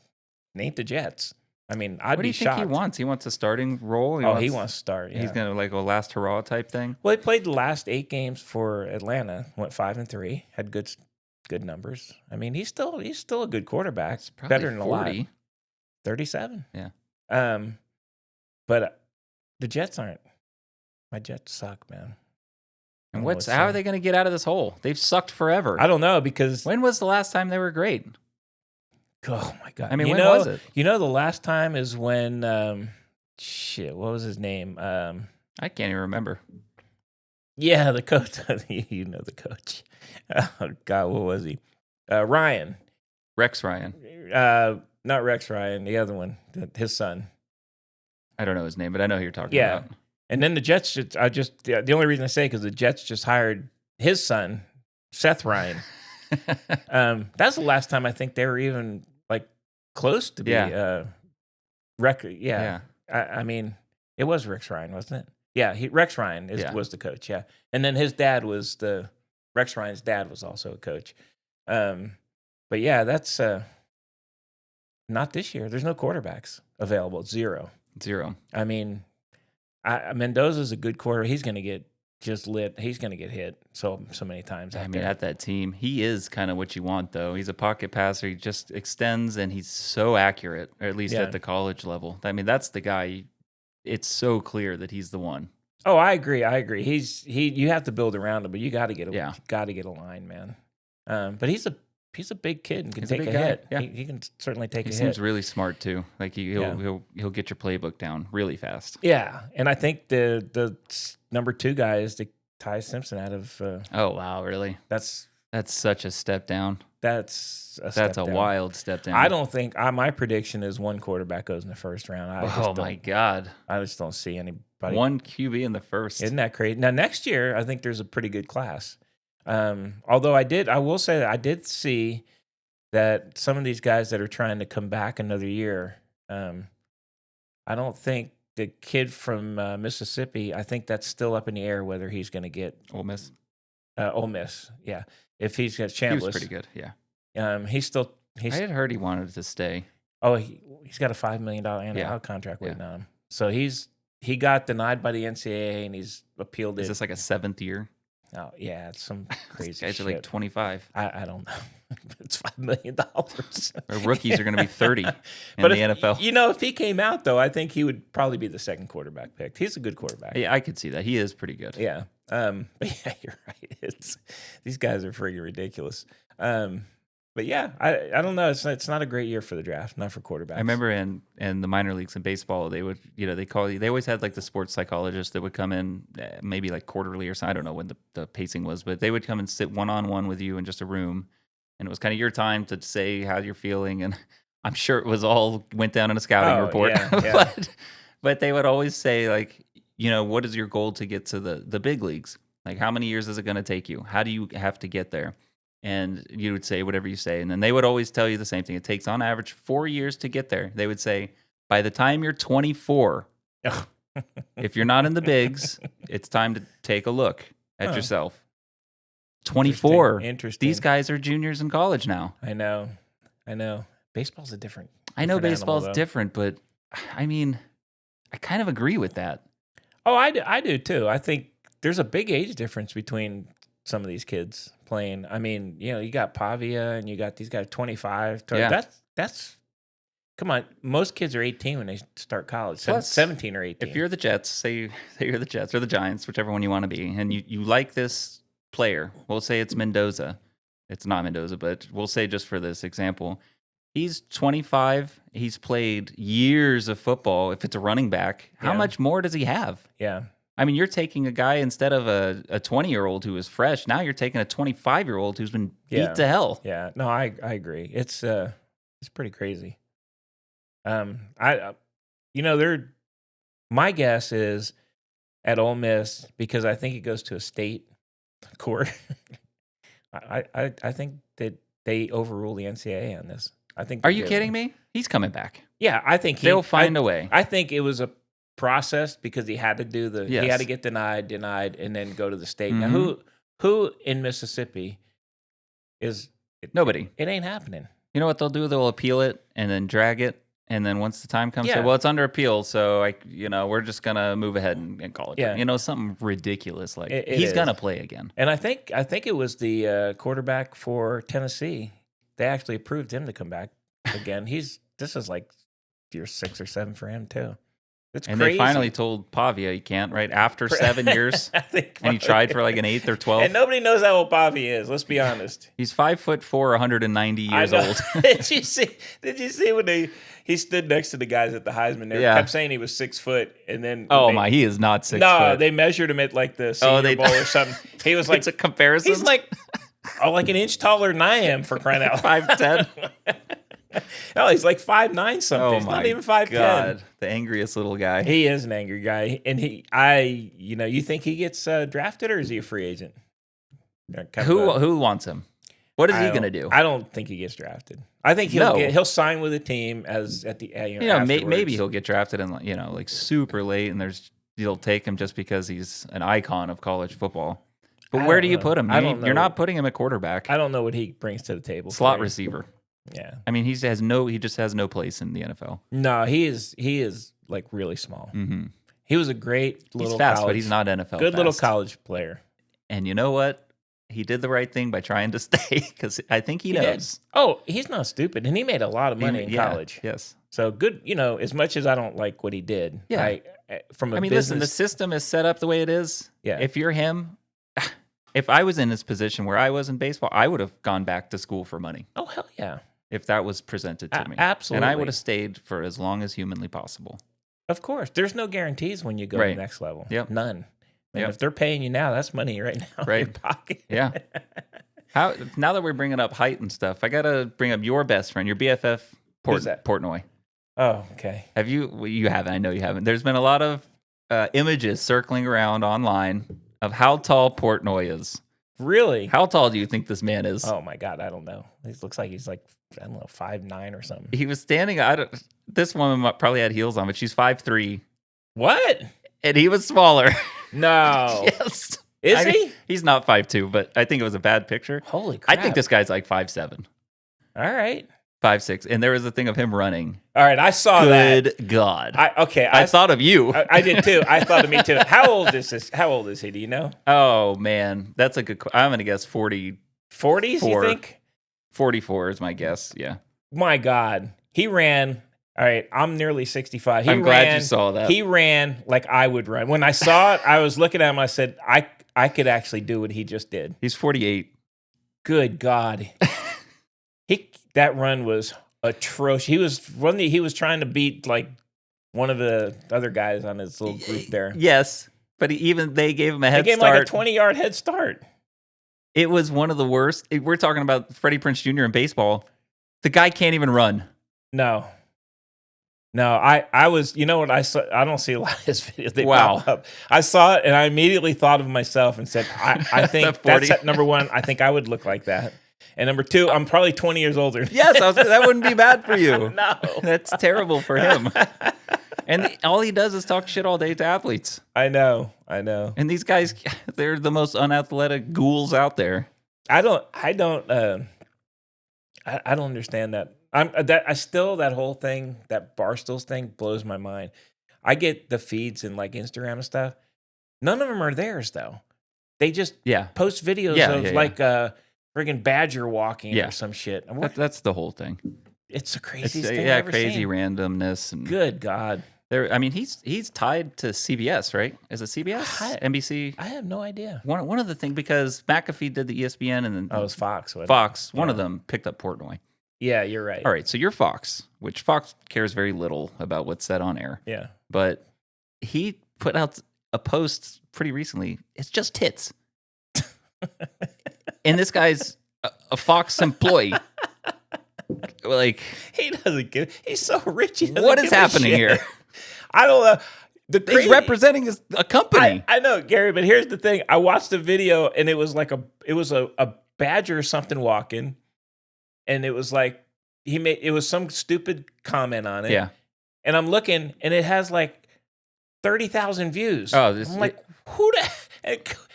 It ain't the Jets. I mean, I'd What do be you think shocked. he wants? He wants a starting role? He wants to start. Yeah. He's going to like a last hurrah type thing? Well, he played the last 8 games for Atlanta. Went 5-3. Had good numbers. I mean, he's still a good quarterback. It's probably Better than 40. a lot. 37. Yeah. But the Jets aren't. My Jets suck, man. And how are they going to get out of this hole? They've sucked forever. I don't know because When was the last time they were great? oh my god! I mean, when was it? You know, the last time is when what was his name? I can't even remember. Yeah, the coach. You know the coach. Oh God, what was he? Ryan. Rex Ryan. Not Rex Ryan. The other one, his son. I don't know his name, but I know who you're talking Yeah. about. And then the Jets. The only reason I say because the Jets just hired his son, Seth Ryan. That's the last time I think they were even like close to be record. Yeah. I mean, it was Rex Ryan, wasn't it? Yeah, Rex Ryan was the coach. Yeah, and then his dad was Rex Ryan's dad was also a coach. But yeah, that's not this year. There's no quarterbacks available. Zero. I mean, Mendoza's a good quarter. He's going to get just lit. He's going to get hit so many times. I mean, at that team, he is kind of what you want, though. He's a pocket passer. He just extends, and he's so accurate, or at least at the college level. I mean, that's the guy. It's so clear that he's the one. Oh, I agree. You have to build around him, but you got to get a line, man. But he's a big kid and can take a hit. Yeah. He can certainly take a hit. He seems really smart too. Like he'll get your playbook down really fast. Yeah, and I think the number 2 guy is the Ty Simpson out of. Oh wow, really? That's such a step down. That's a wild step down. I don't think my prediction is one quarterback goes in the first round. My God, I just don't see anybody. One QB in the first. Isn't that crazy? Now next year, I think there's a pretty good class. Although I will say that I did see that some of these guys that are trying to come back another year, I don't think the kid from Mississippi, I think that's still up in the air whether he's going to get Ole Miss. Ole Miss, yeah. If he's got Chambliss, he was pretty good, yeah. I had heard he wanted to stay. Oh, he's got a $5 million NIL contract waiting on him. So he got denied by the NCAA and he's appealed it. Is this like a 7th year? Oh yeah, it's some crazy. These guys shit. are like 25. I don't know. It's $5 million. Our rookies are going to be 30 in but the NFL. You know, if he came out though, I think he would probably be the second quarterback picked. He's a good quarterback. Yeah, I could see that. He is pretty good. Yeah. But yeah, you're right. These guys are freaking ridiculous. But yeah, I don't know. It's not a great year for the draft, not for quarterbacks. I remember in the minor leagues in baseball, they would, they always had like the sports psychologist that would come in maybe like quarterly or something. I don't know when the pacing was, but they would come and sit one-on-one with you in just a room. And it was kind of your time to say how you're feeling. And I'm sure it was all went down in a scouting report. Yeah. but they would always say like, what is your goal to get to the big leagues? Like how many years is it going to take you? How do you have to get there? And you would say whatever you say. And then they would always tell you the same thing. It takes on average 4 years to get there. They would say, by the time you're 24, if you're not in the bigs, it's time to take a look at yourself. 24. Interesting. These guys are juniors in college now. I know. Baseball's a different. I know baseball's animal, different, but I mean, I kind of agree with that. Oh, I do too. I think there's a big age difference between some of these kids playing. I mean, you got Pavia and you got these guys 25. Yeah. That's come on. Most kids are 18 when they start college. Plus, 17 or 18. If you're the Jets, say you're the Jets or the Giants, whichever one you want to be, and you like this player, we'll say it's Mendoza. It's not Mendoza, but we'll say just for this example, he's 25. He's played years of football. If it's a running back, how much more does he have? Yeah. I mean, you're taking a guy instead of a 20-year-old who was fresh. Now you're taking a 25-year-old who's been Yeah. beat to hell. Yeah. No, I agree. It's pretty crazy. They're my guess is at Ole Miss, because I think it goes to a state court. I think that they overrule the NCAA on this. I think. Are you kidding me? He's coming back. Yeah, I think they'll find a way. I think it was a process because he had to do he Yes. had to get denied, and then go to the state. Mhm. Now, who in Mississippi is Nobody? It ain't happening. You know what they'll do? They'll appeal it and then drag it, and then once the time comes, say, Yeah. well, it's under appeal, so we're just gonna move ahead and call it. Yeah. Something ridiculous like It he's is. gonna play again. And I think it was the quarterback for Tennessee. They actually approved him to come back again. This is like year 6 or 7 for him too. It's And crazy. they finally told Pavia he can't, right? After 7 years. I think And he tried for like an 8th or 12th. And nobody knows how old Pavia is. Let's be honest. He's 5'4", 190 years I know. old. Did you see when he stood next to the guys at the Heisman? They kept saying he was 6 foot, and then he is not 6 no, foot. they measured him at like the Senior Bowl or something. He was like it's a comparison. He's like like an inch taller than I am, for crying out loud. 5'10". No, he's like 5'9" something. Oh He's my not even 5'10". God, the angriest little guy. He is an angry guy, and you think he gets drafted, or is he a free agent? Who wants him? What is he going to do? I don't think he gets drafted. I think he'll sign with a team at the maybe he'll get drafted in like super late, and you'll take him just because he's an icon of college football. But where do you put him? You're not putting him at quarterback. I don't know what he brings to the table. Slot receiver. Yeah. I mean, he just has no place in the NFL. No, he is like really small. Mm-hmm. He was a great little he's fast, college, but he's not NFL good fast. little college player. And you know what? He did the right thing by trying to stay, because I think he knows. Did. Oh, he's not stupid, and he made a lot of money in college. Yes. So good, as much as I don't like what he did. Yeah. Listen, the system is set up the way it is. Yeah. If you're him, if I was in his position where I was in baseball, I would have gone back to school for money. Oh, hell yeah. If that was presented to me. Absolutely. And I would have stayed for as long as humanly possible. Of course. There's no guarantees when you go to the next level. Yep. None. And if they're paying you now, that's money right now in your pocket. Yeah. Now that we're bringing up height and stuff, I got to bring up your best friend, your BFF, Portnoy. Oh, okay. Have you? You haven't. I know you haven't. There's been a lot of images circling around online of how tall Portnoy is. Really? How tall do you think this man is? Oh, my God. I don't know. He looks like he's like, I don't know, 5'9" or something. He was standing. This woman probably had heels on, but she's 5'3". What? And he was smaller. No. Yes. Is he? He's not 5'2", but I think it was a bad picture. Holy crap. I think this guy's like 5'7". All right. 5'6". And there was a thing of him running. All right. I saw that. Good God. I thought of you. I did too. I thought of me too. How old is he? Do you know? Oh, man. That's a good I'm going to guess 40. 40s, you think? 44 is my guess. Yeah. My God. He ran. All right, I'm nearly 65. I'm glad you saw that. He ran like I would run. When I saw it, I was looking at him. I said, I could actually do what he just did. He's 48. Good God. That run was atrocious. He was trying to beat like one of the other guys on his little group there. Yes, but they gave him a head start. They gave him like a 20-yard head start. It was one of the worst. We're talking about Freddie Prinze Jr. in baseball. The guy can't even run. No, I was, you know what I saw? I don't see a lot of his videos. They pop up. I saw it and I immediately thought of myself and said, I think that's number one. I think I would look like that. And number two, I'm probably 20 years older. Yes, that wouldn't be bad for you. No. That's terrible for him. And all he does is talk shit all day to athletes. I know. And these guys, they're the most unathletic ghouls out there. I don't understand that. That whole thing, that Barstools thing blows my mind. I get the feeds and like Instagram and stuff. None of them are theirs though. They just post videos of like friggin' badger walking or some shit. That's the whole thing. It's the craziest thing I've ever crazy seen. randomness. And good God. I mean, he's tied to CBS, right? Is it CBS? NBC? I have no idea. One of the things, because McAfee did the ESPN and then it was Fox. Fox. One of them picked up Portnoy. Yeah, you're right. All right, so you're Fox, which Fox cares very little about what's said on air. Yeah. But he put out a post pretty recently. It's just tits. And this guy's a Fox employee. Like, he doesn't give. He's so rich. He what is happening here? I don't know. He's representing a company. I know, Gary, but here's the thing. I watched the video, and it was like a badger or something walking, and it was like it was some stupid comment on it. Yeah. And I'm looking, and it has like 30,000 views. Oh, I'm like, who the?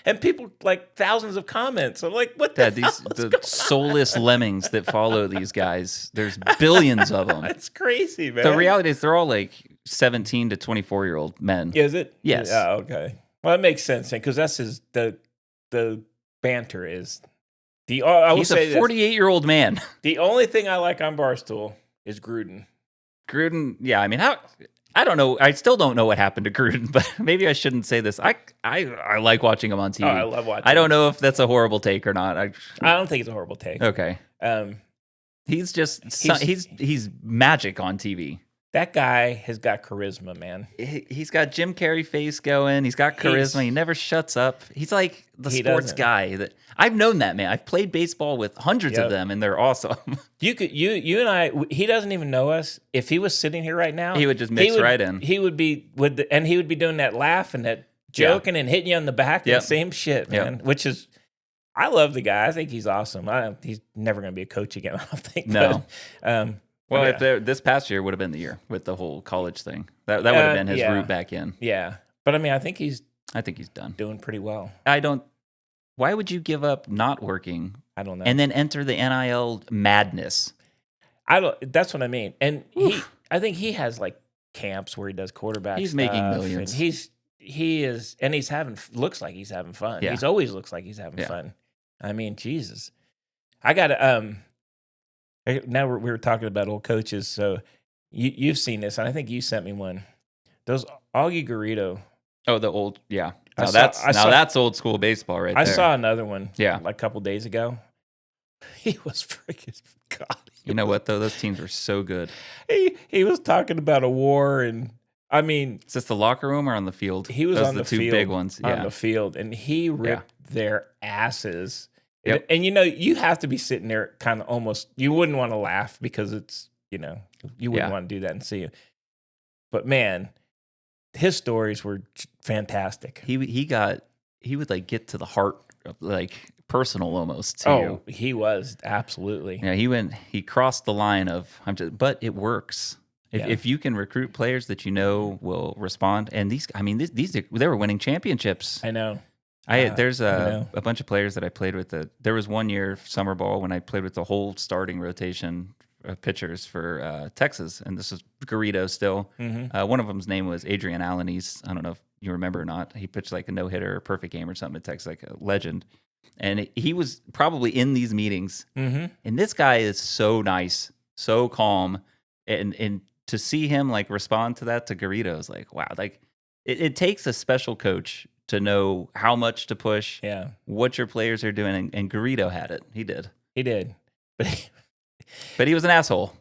And people like thousands of comments. I'm like, what the hell the soulless lemmings that follow these guys. There's billions of them. It's crazy, man. The reality is they're all like 17 to 24-year-old men. Is it? Yes. Oh, okay. Well, it makes sense because that's the banter is the. I will He's say a 48-year-old man. The only thing I like on Barstool is Gruden. Gruden, yeah. I mean, I don't know. I still don't know what happened to Gruden, but maybe I shouldn't say this. I like watching him on TV. Oh, I love watching. I don't know if that's a horrible take or not. I don't think it's a horrible take. Okay. He's just he's magic on TV. That guy has got charisma, man. He's got Jim Carrey face going. He's got charisma. He never shuts up. He's like the sports guy that I've known that man. I've played baseball with hundreds of them, and they're awesome. You and I. He doesn't even know us. If he was sitting here right now, he would just mix right in. He would be and he would be doing that laugh and that joking and hitting you on the back. The same shit, man. Which is, I love the guy. I think he's awesome. He's never going to be a coach again. I don't think. No. But, well, if this past year would have been the year with the whole college thing, that would have been his route back in. Yeah, but I mean, I think he's done, doing pretty well. Why would you give up not working? I don't know. And then enter the NIL madness. That's what I mean. And I think he has like camps where he does quarterback. He's making millions. He is, and looks like he's having fun. Yeah. He's always looks like he's having fun. I mean, Jesus, I got to now we were talking about old coaches, so you've seen this, and I think you sent me one. Those Augie Garrido. Oh, the old, yeah. That's old school baseball right there. I saw another one, like a couple days ago. He was freaking God. You know what though? Those teams were so good. He was talking about a war, and I mean, is this the locker room or on the field? He was on the two big ones. On the field, and he ripped their asses. Yep. And you have to be sitting there kind of almost, you wouldn't want to laugh because it's, you wouldn't want to do that and see it. But man, his stories were fantastic. He would like get to the heart of like personal almost to you. He was absolutely. Yeah, he crossed the line of but it works. If you can recruit players that will respond, and these they were winning championships. I know. There's a bunch of players that I played with. There was one year summer ball when I played with the whole starting rotation of pitchers for Texas, and this was Garrido still. Mm-hmm. One of them's name was Adrian Allen. I don't know if you remember or not. He pitched like a no-hitter, a perfect game or something at Texas, like a legend. And he was probably in these meetings. Mm-hmm. And this guy is so nice, so calm, and to see him like respond to that to Garrido is like, wow, like it takes a special coach to know how much to push, what your players are doing, and Garrido had it. He did, but he was an asshole.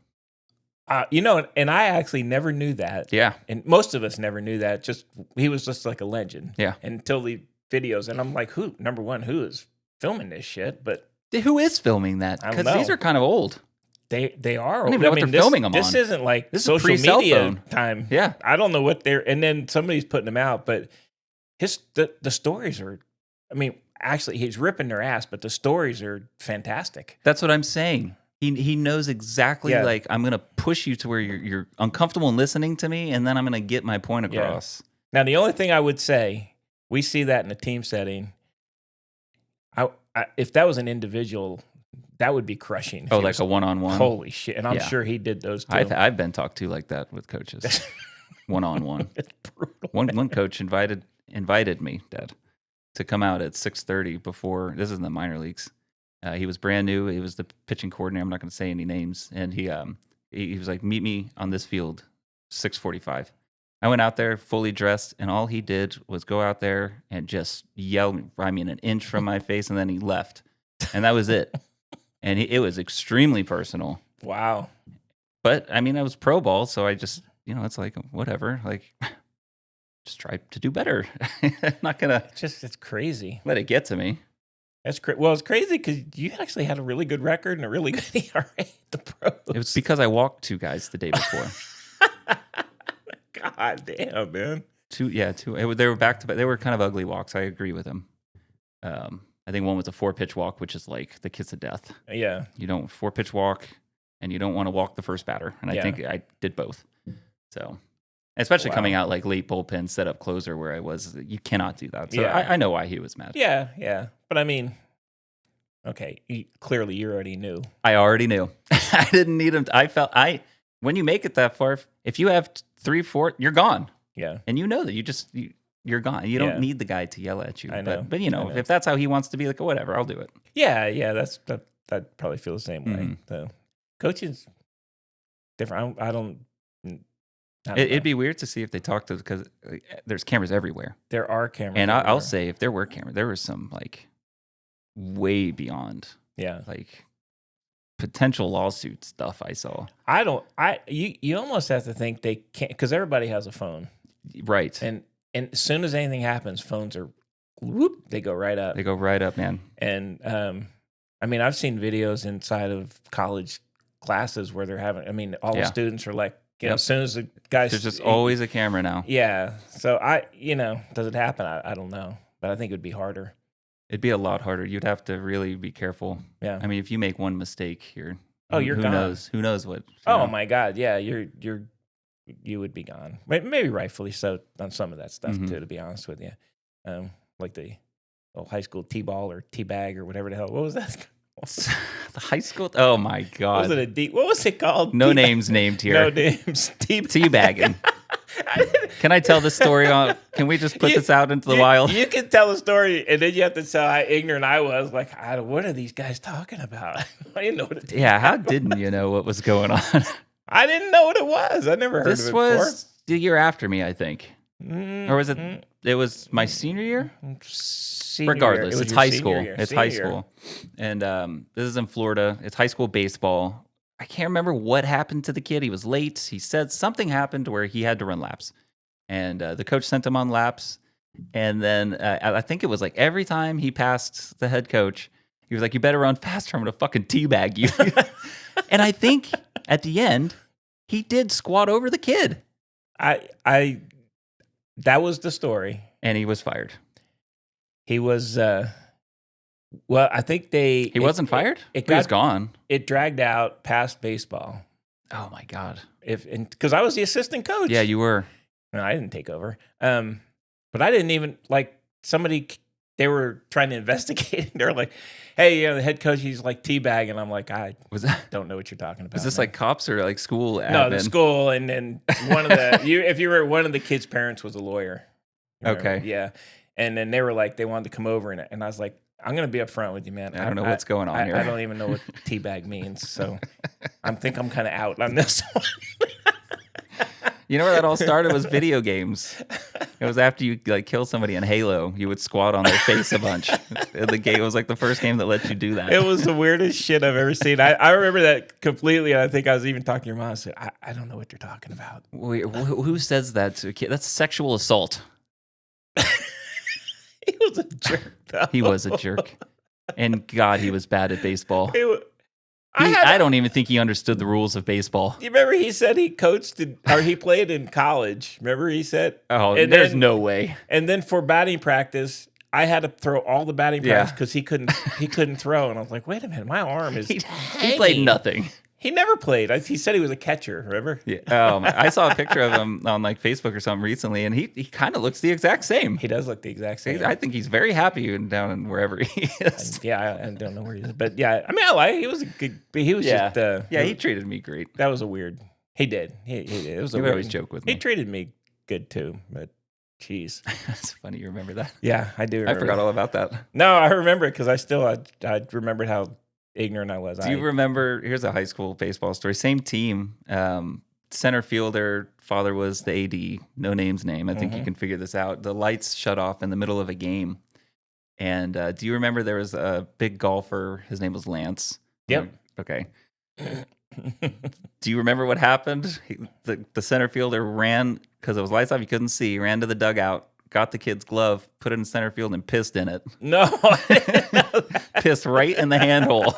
And I actually never knew that. Yeah, and most of us never knew that. He was just like a legend. Yeah, until the videos, and I'm like, who is filming this shit? But who is filming that? Because these are kind of old. They are. I don't even know what they're filming them on. This isn't like this social is media time. Yeah, I don't know what they're. And then somebody's putting them out, but the stories are. I mean, actually, he's ripping their ass, but the stories are fantastic. That's what I'm saying. He knows exactly. Like, I'm gonna push you to where you're uncomfortable in listening to me, and then I'm gonna get my point across. Now, the only thing I would say, we see that in a team setting. If that was an individual, that would be crushing. Oh, like a one-on-one? Holy shit. And I'm sure he did those too. I've been talked to like that with coaches. One-on-one. It's brutal. One coach invited me, Dad, to come out at 6:30 before, this is in the minor leagues. He was brand new. He was the pitching coordinator. I'm not going to say any names. And he was like, meet me on this field, 6:45. I went out there fully dressed, and all he did was go out there and just yell, an inch from my face, and then he left. And that was it. And it was extremely personal. Wow. But, I was pro ball, so I just, it's like, whatever. Like, just try to do better. I'm not gonna It's crazy. let it get to me. Well, it's crazy because you actually had a really good record and a really good ERA at the pros. It was because I walked 2 guys the day before. God damn, man. 2, they were back to back. They were kind of ugly walks. I agree with him. I think one was a 4-pitch walk, which is like the kiss of death. Yeah. You don't 4-pitch walk, and you don't want to walk the first batter. And I think I did both. So, especially coming out like late bullpen, set up closer where I was, you cannot do that. So I know why he was mad. Yeah. But I mean, okay, clearly you already knew. I already knew. I didn't need him. When you make it that far, if you have 3, 4, you're gone. Yeah. And you know that you're gone. You don't need the guy to yell at you. I know. But if that's how he wants to be, like, whatever, I'll do it. Yeah. That probably feel the same way. So coaching's different. I don't It'd be weird to see if they talk to, because there's cameras everywhere. There are cameras. And I'll say, if there were cameras, there was some like way beyond like potential lawsuit stuff I saw. You almost have to think they can't, because everybody has a phone. Right. And as soon as anything happens, phones are they go right up. They go right up, man. And I mean, I've seen videos inside of college classes where they're having, I mean, all the students are like, as soon as the guys, there's just always a camera now. Yeah. So does it happen? I don't know, but I think it would be harder. It'd be a lot harder. You'd have to really be careful. Yeah. I mean, if you make one mistake here, you're who gone. Who knows what? Oh my God. Yeah. You would be gone. Maybe rightfully so on some of that stuff too, to be honest with you. Like the high school T-ball or T-bag or whatever the hell. What was that? The high school? Oh my God. What was it called? No names named here. No names. Teabagging. Can I tell this story on? Can we just put this out into the wild? You can tell a story, and then you have to tell how ignorant I was. Like, what are these guys talking about? I didn't know what it was. Yeah, how didn't you know what was going on? I didn't know what it was. I never heard of it before. This was the year after me, I think. Or was it? It was my senior year? Regardless, it's high school. It's high school. And this is in Florida. It's high school baseball. I can't remember what happened to the kid. He was late. He said something happened where he had to run laps. And the coach sent him on laps. And then I think it was like every time he passed the head coach, he was like, "You better run faster. I'm going to fucking teabag you." And I think at the end, he did squat over the kid. That was the story. And he was fired. He was, I think He wasn't fired? He was gone. It dragged out past baseball. Oh my God. Because I was the assistant coach. Yeah, you were. No, I didn't take over. But I didn't even, they were trying to investigate. They were like, "Hey, the head coach, he's like teabagging." I'm like, I don't know what you're talking about. Was this like cops or like school admin? No, the school. And then one of one of the kids' parents was a lawyer. Okay. Yeah. And then they were like, they wanted to come over. And I was like, I'm going to be upfront with you, man. I don't know what's going on here. I don't even know what teabag means. So I'm kind of out on this one. You know where that all started was video games. It was after you like kill somebody in Halo, you would squat on their face a bunch. The game was like the first game that let you do that. It was the weirdest shit I've ever seen. I remember that completely. And I think I was even talking to your mom. I said, I don't know what you're talking about. Wait, who says that to a kid? That's sexual assault. He was a jerk, though. He was a jerk. And God, he was bad at baseball. I don't even think he understood the rules of baseball. You remember he said he coached or he played in college. Remember he said? Oh, and there's no way. And then for batting practice, I had to throw all the batting practice because he couldn't throw. And I was like, wait a minute, my arm is he played nothing. He never played. He said he was a catcher, remember? Yeah. I saw a picture of him on like Facebook or something recently, and he kind of looks the exact same. He does look the exact same. I think he's very happy down in wherever he is. I don't know where he is. But yeah, I mean, I like he was a good, he was just... he treated me great. That was a weird... He did. He did. It was he would always joke with me. He treated me good too, but jeez. That's funny you remember that. Yeah, I do remember I forgot all about that. No, I remember it because I remembered how ignorant I was. Do you remember? Here's a high school baseball story. Same team. Center fielder father was the AD. No name's name. I think you can figure this out. The lights shut off in the middle of a game. And do you remember there was a big golfer? His name was Lance. Yep. Okay. Do you remember what happened? The center fielder ran because it was lights off. You couldn't see. Ran to the dugout, got the kid's glove, put it in center field, and pissed in it. No, I didn't know Pissed right in the handhole.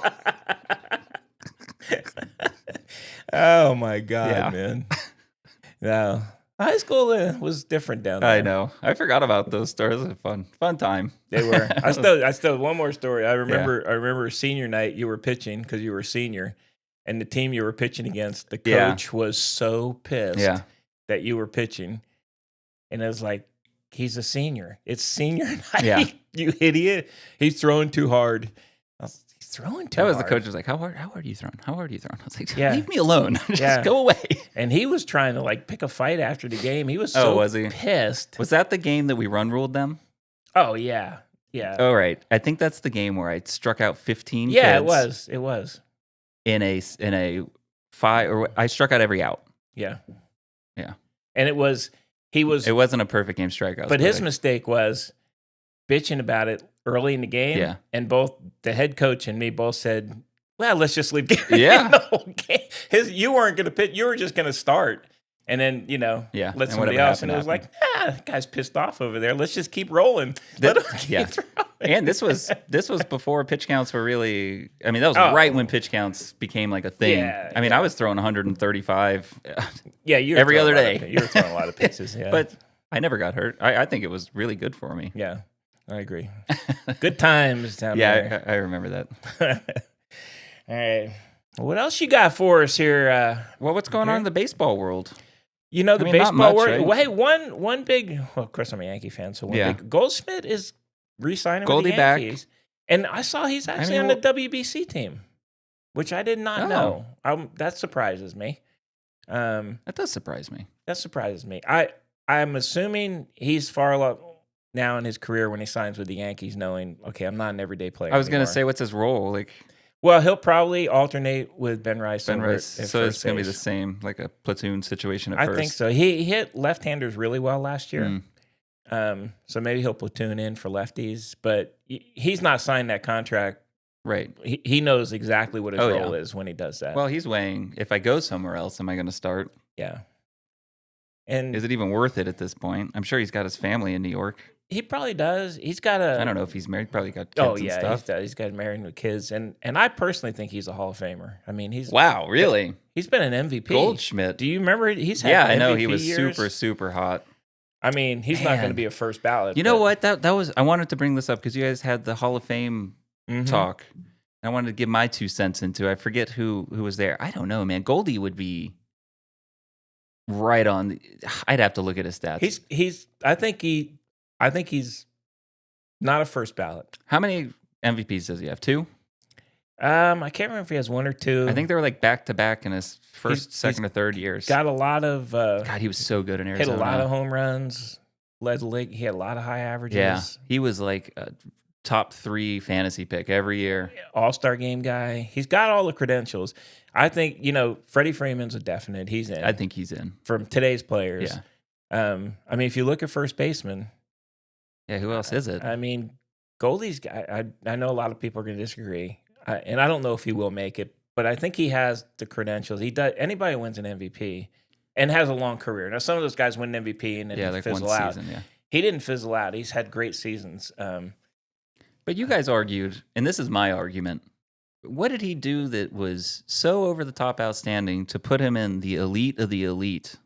Oh my God, Yeah. man. No. High school was different down there. I know. I forgot about those stories. It was a fun time. They were. I still one more story. I remember senior night, you were pitching because you were a senior, and the team you were pitching against, the coach was so pissed that you were pitching. And it was like, he's a senior. It's senior night. Yeah. You idiot. He's throwing too hard. He's throwing too hard. That was the coach was like, how hard are you throwing? How hard are you throwing? I was like, Yeah. leave me alone. Just go away. And he was trying to like pick a fight after the game. He was so was he? pissed. Was that the game that we run ruled them? Oh, yeah. Yeah. Oh, right. I think that's the game where I struck out 15 Yeah, kids. it was. In a five, or I struck out every out. Yeah. Yeah. And it wasn't a perfect game strikeout. But his mistake was bitching about it early in the game. Yeah. And both the head coach and me both said, well, let's just leave Gary Yeah. in the whole game. You weren't going to pitch. You were just going to start. And then, let somebody else. And it was like, that guy's pissed off over there. Let's just keep rolling. Let him keep throwing. And this was before pitch counts were really. I mean, that was right when pitch counts became like a thing. Yeah, I mean, I was throwing 135. Yeah, every other day. You were throwing a lot of pitches. Yeah, but I never got hurt. I think it was really good for me. Yeah, I agree. Good times down there. Yeah, I remember that. All right. What else you got for us here? Well, what's going on in the baseball world? The baseball much, world. right? Well, hey, one big. Well, of course, I'm a Yankee fan, so big. Goldschmidt is re-signing with the Yankees, and I saw he's actually on the WBC team, which I did not know. That surprises me. That does surprise me. That surprises me. I'm assuming he's far along now in his career when he signs with the Yankees, knowing, okay, I'm not an everyday player. I was going to say, what's his role? Well, he'll probably alternate with Ben Rice. So it's going to be the same, like a platoon situation at first. I think so. He hit left-handers really well last year. So maybe he'll platoon in for lefties, but he's not signed that contract. Right. He knows exactly what his role is when he does that. Well, he's weighing, if I go somewhere else, am I going to start? Yeah. And is it even worth it at this point? I'm sure he's got his family in New York. He probably does. He's got I don't know if he's married. Probably got kids and stuff. He's got married with kids. And I personally think he's a Hall of Famer. I mean, Wow, really? He's been an MVP. Goldschmidt. Do you remember? He's had I know. MVP He was years. super, super hot. I mean, he's not going to be a first ballot. You know what? That was. I wanted to bring this up because you guys had the Hall of Fame talk. I wanted to give my 2 cents into it. I forget who was there. I don't know, man. Goldie would be right on. I'd have to look at his stats. I think he's not a first ballot. How many MVPs does he have? 2? I can't remember if he has 1 or 2. I think they were like back to back in his first, second, or third years. Got a lot of. God, he was so good in Arizona. Hit a lot of home runs. Led the league. He had a lot of high averages. Yeah, he was like a top 3 fantasy pick every year. All-star game guy. He's got all the credentials. I think Freddie Freeman's a definite. He's in. I think he's in from today's players. Yeah. I mean, if you look at first baseman. Yeah, who else is it? I mean, Goldie's guy. I know a lot of people are going to disagree, and I don't know if he will make it, but I think he has the credentials. He does. Anybody wins an MVP and has a long career. Now, some of those guys win an MVP and then like fizzle one out. Season, yeah. He didn't fizzle out. He's had great seasons. But you guys argued, and this is my argument. What did he do that was so over the top outstanding to put him in the elite of the elite?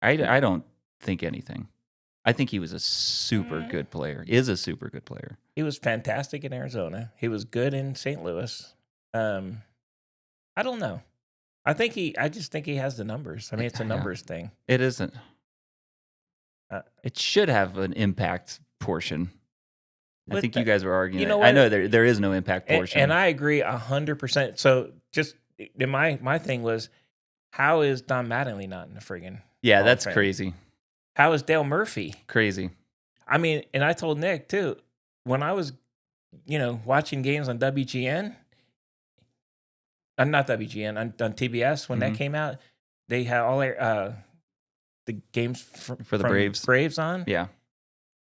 I don't think anything. I think he was a super good player. Is a super good player. He was fantastic in Arizona. He was good in St. Louis. I don't know. I just think he has the numbers. I mean, it's a numbers thing. It isn't. It should have an impact portion. I think you guys were arguing. I know there is no impact portion, and I agree 100%. So just my thing was, how is Don Mattingly not in the friggin'? Yeah, that's crazy. How is Dale Murphy? Crazy. I mean, and I told Nick too, when I was, watching games on WGN, not WGN, on TBS when that came out, they had all the games for the Braves on. Yeah,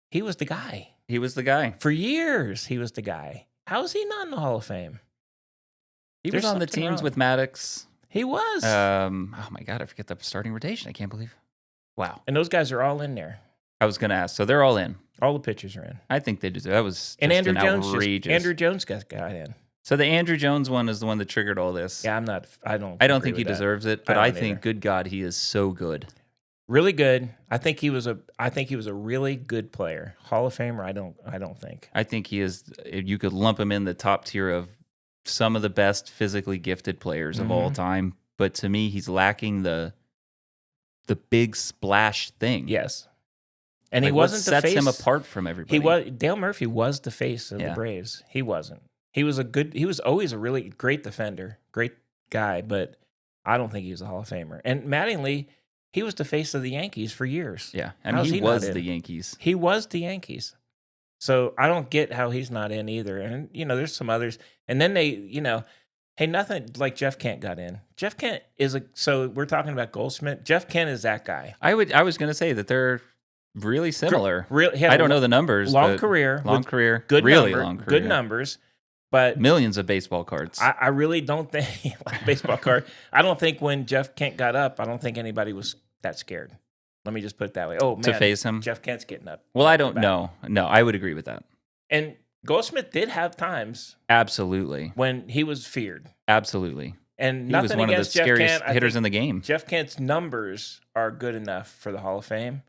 he was the guy. He was the guy for years. He was the guy. How is he not in the Hall of Fame? He was on the teams with Maddox. He was. Oh my God, I forget the starting rotation. I can't believe. Wow. And those guys are all in there. I was going to ask. So they're all in. All the pitchers are in. I think they deserve. That was And just outrageous. Andrew Jones got in. So the Andrew Jones one is the one that triggered all this. Yeah, I don't think he deserves it, but I think, good God, he is so good. Really good. I think he was a really good player. Hall of Famer, I don't think. I think he is. You could lump him in the top tier of some of the best physically gifted players of all time, but to me, he's lacking the big splash thing. Yes. And like, he wasn't what the face. sets him apart from everybody. Dale Murphy was the face of the Braves. He wasn't. He was always a really great defender, great guy, but I don't think he was a Hall of Famer. And Mattingly, he was the face of the Yankees for years. Yeah. I mean, he was the Yankees. He was the Yankees. So I don't get how he's not in either. And, there's some others. And then they, hey, nothing like Jeff Kent got in. Jeff Kent so we're talking about Goldschmidt. Jeff Kent is that guy. I was going to say that they're really similar. I don't know the numbers. Long career. Long career. Good really long career. Good numbers. But millions of baseball cards. I really don't think baseball card. I don't think when Jeff Kent got up, I don't think anybody was that scared. Let me just put it that way. Oh man, to face him, Jeff Kent's getting up. Well, I don't know. No, I would agree with that. And Goldschmidt did have times, absolutely, when he was feared. Absolutely, and he was one of the scariest hitters in the game. Jeff Kent's numbers are good enough for the Hall of Fame,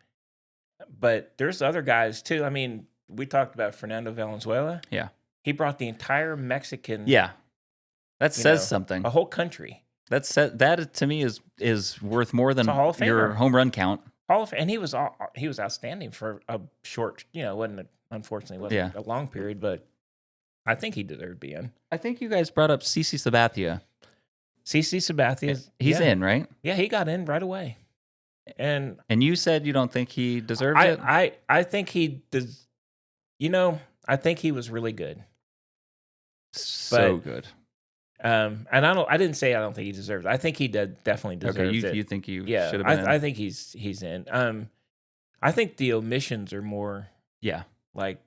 but there's other guys too. I mean, we talked about Fernando Valenzuela. Yeah. He brought the entire Mexican. Yeah, that says something. A whole country. That to me is worth more than your home run count. And he was outstanding for a short. Unfortunately wasn't a long period, but I think he deserved to be in. I think you guys brought up CC Sabathia. CC Sabathia, he's in, right? Yeah, he got in right away. And you said you don't think he deserves it. I think he does. I think he was really good. So good. And I didn't say I don't think he deserves it. I think he definitely deserves it. You think you should have been in? I think he's in. I think the omissions are more like,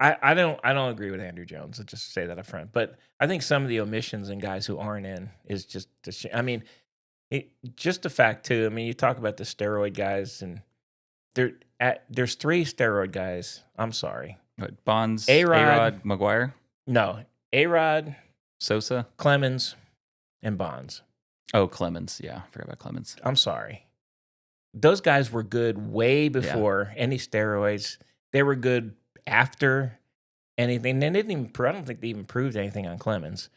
I don't agree with Andrew Jones. Let's just say that up front. But I think some of the omissions and guys who aren't in is just I mean, just the fact too. I mean, you talk about the steroid guys, and there's 3 steroid guys. I'm sorry. What, Bonds, A-Rod, McGuire? No, A-Rod, Sosa, Clemens, and Bonds. Oh, Clemens. Yeah, I forgot about Clemens. I'm sorry. Those guys were good way before any steroids. They were good after anything. They didn't even. I don't think they even proved anything on Clemens.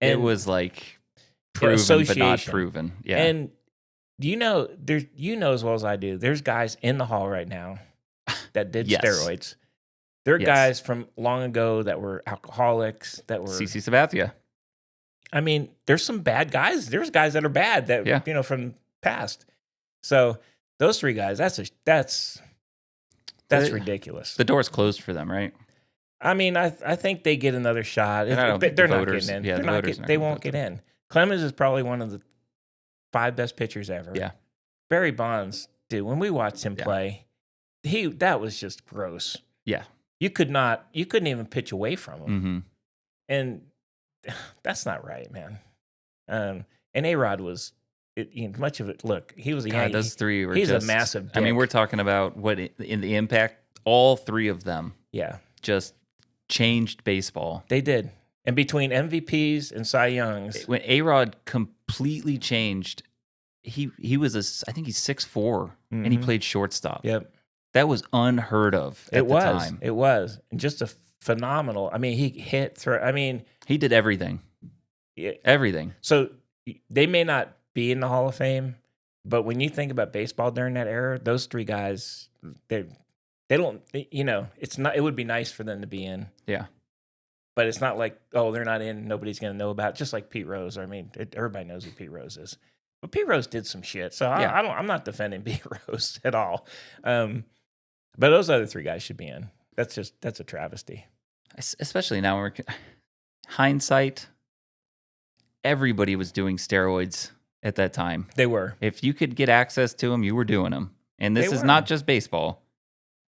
And it was like proven but not proven. Yeah. And there's as well as I do. There's guys in the hall right now that did steroids. There are guys from long ago that were alcoholics, that were CC Sabathia. I mean, there's some bad guys. There's guys that are bad that from past. So those 3 guys, that's ridiculous. The door's closed for them, right? I mean, I think they get another shot. And I don't think they're the not voters, getting in. Yeah, they won't get in. Clemens is probably one of the 5 best pitchers ever. Yeah. Barry Bonds, dude, when we watched him play, that was just gross. Yeah. You couldn't even pitch away from him. Mm-hmm. And that's not right, man. And A-Rod was much of it. Look, he was a Yankee. Those 3 were he's a massive dick. I mean, we're talking about what in the impact, all 3 of them just changed baseball. They did. And between MVPs and Cy Youngs. When A-Rod completely changed, he was I think he's 6'4", and he played shortstop. Yep. That was unheard of at the time. It was. And just a phenomenal. I mean, he hit through. I mean, he did everything. Everything. So they may not be in the Hall of Fame, but when you think about baseball during that era, those 3 guys, they don't, it's not, it would be nice for them to be in. Yeah. But it's not like, oh, they're not in, nobody's going to know about it. Just like Pete Rose. I mean, everybody knows who Pete Rose is. But Pete Rose did some shit. So I'm not defending Pete Rose at all. But those other 3 guys should be in. That's a travesty. Especially now, we're hindsight. Everybody was doing steroids at that time. They were. If you could get access to them, you were doing them. And this is not just baseball.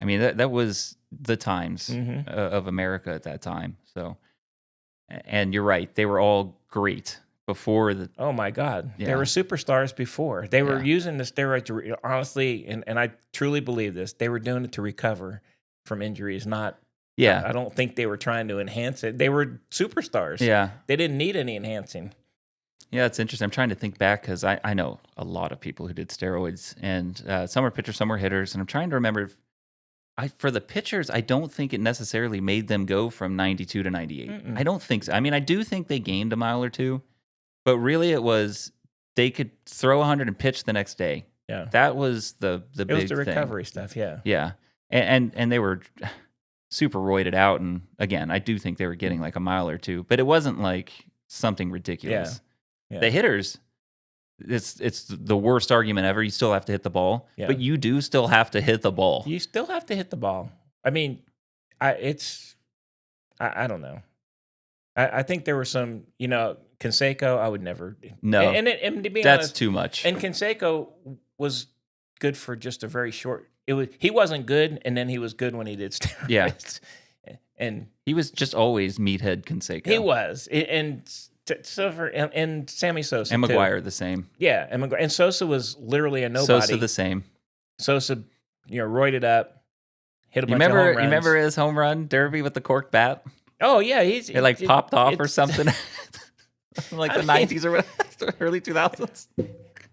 I mean, that was the times of America at that time. So, and you're right. They were all great. before the. Oh my God. They Yeah. were superstars before. They were Yeah. using the steroid to honestly, and I truly believe this, they were doing it to recover from injuries, not Yeah. I don't think they were trying to enhance it. They were superstars. Yeah. They didn't need any enhancing. Yeah, it's interesting. I'm trying to think back because I know a lot of people who did steroids, and some were pitchers, some were hitters, and I'm trying to remember if for the pitchers, I don't think it necessarily made them go from 92 to 98. Mm-mm. I don't think so. I mean, I do think they gained a mile or two, but really it was they could throw 100 and pitch the next day. Yeah. That was the It big was the thing. recovery stuff, yeah. Yeah. And they were super roided out, and again, I do think they were getting like a mile or two, but it wasn't like something ridiculous. Yeah. The hitters, it's the worst argument ever. You still have to hit the ball, but you do still have to hit the ball. You still have to hit the ball. I mean, I don't know. I think there were some, Canseco, I would never. No, and to be that's honest, too much. And Canseco was good for just a very short. He wasn't good, and then he was good when he did steroids. Yeah, and he was just always meathead Canseco. He was, and Sammy Sosa and too. McGuire the same. Yeah, and Sosa was literally a nobody. Sosa the same. Sosa, roided up, hit a bunch of home runs. You remember his home run derby with the cork bat? Oh yeah, it like popped off or something. Like the 90s or early 2000s.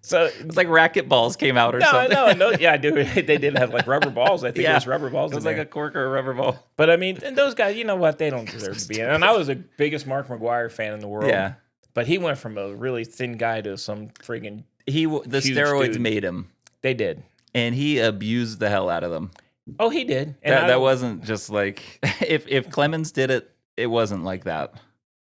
So it's like racquetballs came out or something. No, yeah, they did have like rubber balls. I think it was rubber balls. It was like a cork or a rubber ball. But I mean, and those guys, you know what? They don't deserve to be in. And I was the biggest Mark McGuire fan in the world. Yeah, but he went from a really thin guy to some friggin' the steroids dude. made him. They did, and he abused the hell out of them. Oh, he did. And that wasn't just like if Clemens did it, it wasn't like that.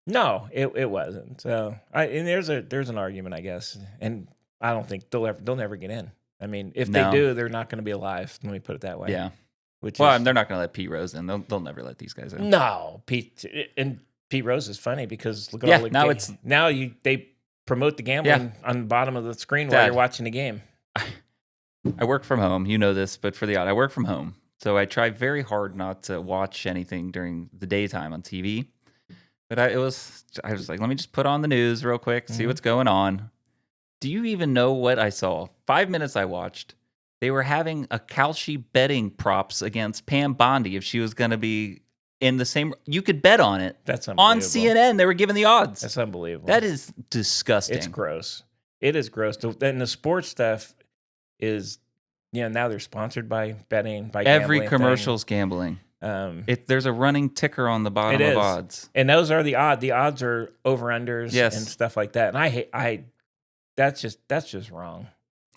No, it wasn't. So and there's an argument, I guess, and I don't think they'll never get in. I mean, if they do, they're not going to be alive. Let me put it that way. Yeah. They're not going to let Pete Rose in. They'll never let these guys in. No, Pete Rose is funny because look at all the now they promote the gambling on the bottom of the screen while you're watching the game. I work from home. You know this, but for the odd, I work from home, so I try very hard not to watch anything during the daytime on TV. But I was like, let me just put on the news real quick, see what's going on. Do you even know what I saw? 5 minutes I watched. They were having a Kalshi betting props against Pam Bondi if she was going to be in the same. You could bet on it. That's unbelievable. On CNN, they were giving the odds. That's unbelievable. That is disgusting. It's gross. It is gross. And the sports stuff is, now they're sponsored by betting, by every gambling commercial's gambling. There's a running ticker on the bottom of odds, and those are the odds. The odds are over unders and stuff like that. And that's just wrong.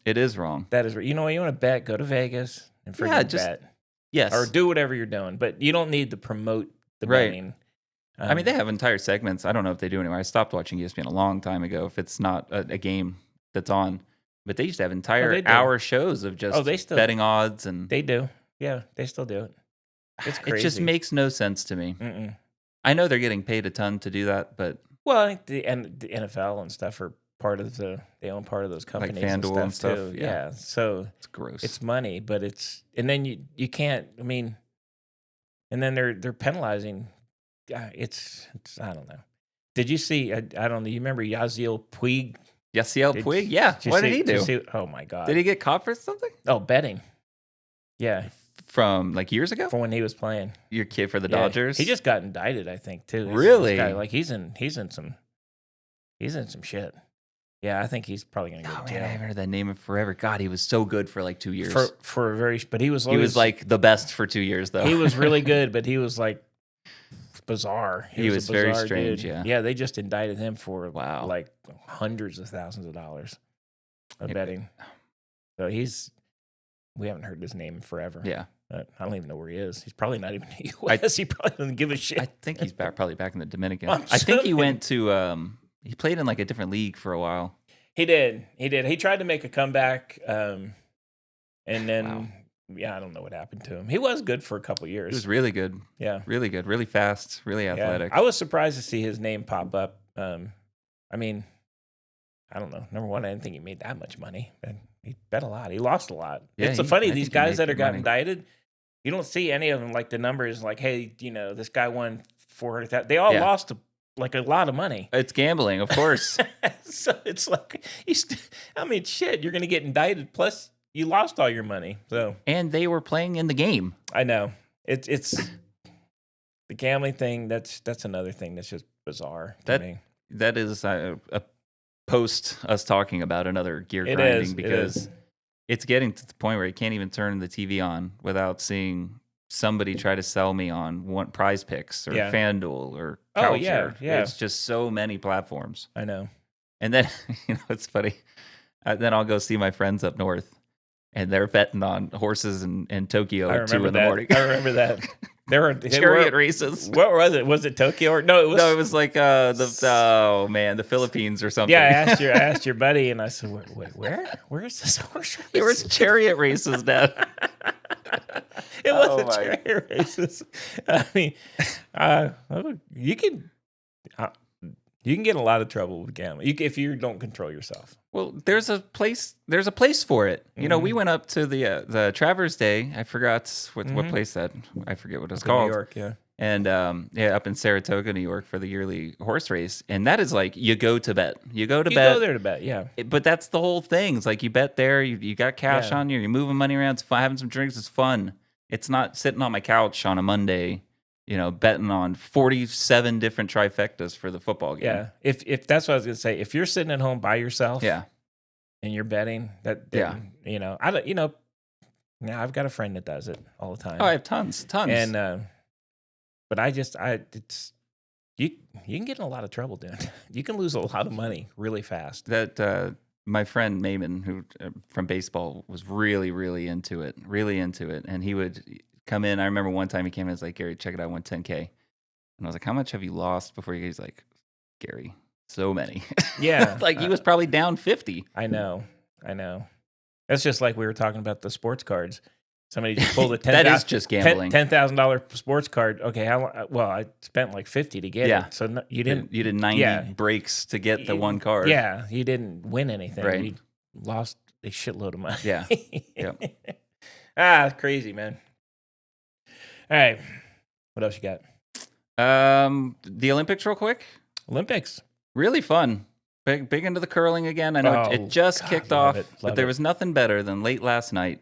It is wrong. That is, you want to bet, go to Vegas and bet. Yes, or do whatever you're doing, but you don't need to promote the betting. I mean, they have entire segments. I don't know if they do anymore. I stopped watching ESPN a long time ago. If it's not a game that's on, but they used to have entire hour shows of just betting odds, and they do. Yeah, they still do it. It's crazy. It just makes no sense to me. Mm-mm. I know they're getting paid a ton to do that, but I think the NFL and stuff are part of they own part of those companies, like FanDuel and stuff too. Yeah, so it's gross. It's money, but and then you can't. I mean, and then they're penalizing. It's I don't know. Did you see? I don't know. You remember Yasiel Puig? Yasiel Puig? Yeah. What did he do? Oh my God! Did he get caught for something? Oh, betting. Yeah. From like years ago? From when he was playing. Your kid for the Dodgers? He just got indicted, I think, too. Really? He's in some shit. Yeah, I think he's probably gonna go to jail. Man, I haven't heard that name in forever. God, he was so good for like 2 years. But he was like the best for 2 years though. He was really good, but he was like bizarre. He was very strange, dude. Yeah, they just indicted him for like hundreds of thousands of dollars of betting. So we haven't heard his name in forever. Yeah. But I don't even know where he is. He's probably not even in the U.S. He probably doesn't give a shit. I think he's probably back in the Dominican. I think he went to he played in like a different league for a while. He did. He tried to make a comeback, and then I don't know what happened to him. He was good for a couple of years. He was really good. Yeah, really good, really fast, really athletic. I was surprised to see his name pop up. I mean, I don't know. Number one, I didn't think he made that much money. He bet a lot. He lost a lot. Yeah, it's so funny. These guys that got indicted, you don't see any of them like the numbers. Like, hey, this guy won 400,000. They all lost like a lot of money. It's gambling, of course. So it's like, I mean, shit, you're going to get indicted. Plus, you lost all your money. So, And they were playing in the game. I know it's the gambling thing. That's another thing that's just bizarre to me. That is a post us talking about another gear It grinding is, because it's getting to the point where you can't even turn the TV on without seeing somebody try to sell me on one Prize Picks or FanDuel or Culture. Yeah. It's just so many platforms. I know. And then it's funny. Then I'll go see my friends up north, and they're betting on horses in Tokyo at 2 in the morning. I remember that. There were chariot races. What was it? Was it Tokyo or no? It was like the Philippines or something. Yeah, I asked your buddy, and I said, where is this horse race? There was chariot races, Dad. It wasn't chariot races. I mean, you can get in a lot of trouble with gambling if you don't control yourself. Well, there's a place for it. You know, we went up to the Travers Day. I forgot what place that. I forget what it's called. New York, yeah. And up in Saratoga, New York, for the yearly horse race. And that is like you go to bet. You go there to bet, yeah. But that's the whole thing. It's like you bet there. You got cash on you. You're moving money around. It's fun, having some drinks. It's fun. It's not sitting on my couch on a Monday, betting on 47 different trifectas for the football game. Yeah, if that's what I was gonna say. If you're sitting at home by yourself, and you're betting, now I've got a friend that does it all the time. Oh, I have tons, and but you can get in a lot of trouble doing it. You can lose a lot of money really fast. That my friend Maimon, who from baseball, was really, really into it, and he would come in. I remember one time he came in and was like, Gary, check it out, I won $10K. And I was like, how much have you lost before you? He's like, Gary, so many. Yeah. Like he was probably down 50. I know. That's just like we were talking about the sports cards. Somebody just pulled a that is just gambling. $10,000 sports card. Okay, well, I spent like 50 to get it. So you didn't. You did 90 breaks to get the one card. Yeah, you didn't win anything. Right. You lost a shitload of money. Yeah. Yep. It's crazy, man. All right, what else you got? The Olympics, real quick. Olympics, really fun. Big into the curling again. I know it just kicked off, but there was nothing better than late last night.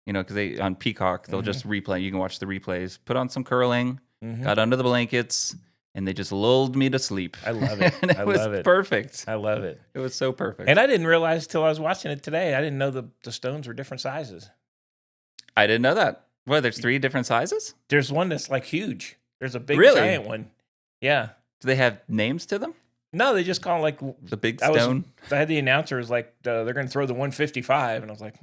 Because they on Peacock they'll just replay. You can watch the replays. Put on some curling. Got under the blankets, and they just lulled me to sleep. I love it. And it was perfect. I love it. It was so perfect. And I didn't realize till I was watching it today. I didn't know the stones were different sizes. I didn't know that. Well, there's 3 different sizes? There's one that's like huge. There's a big giant one. Yeah. Do they have names to them? No, they just call it like the big stone. I had the announcer was like, they're going to throw the 155, and I was like,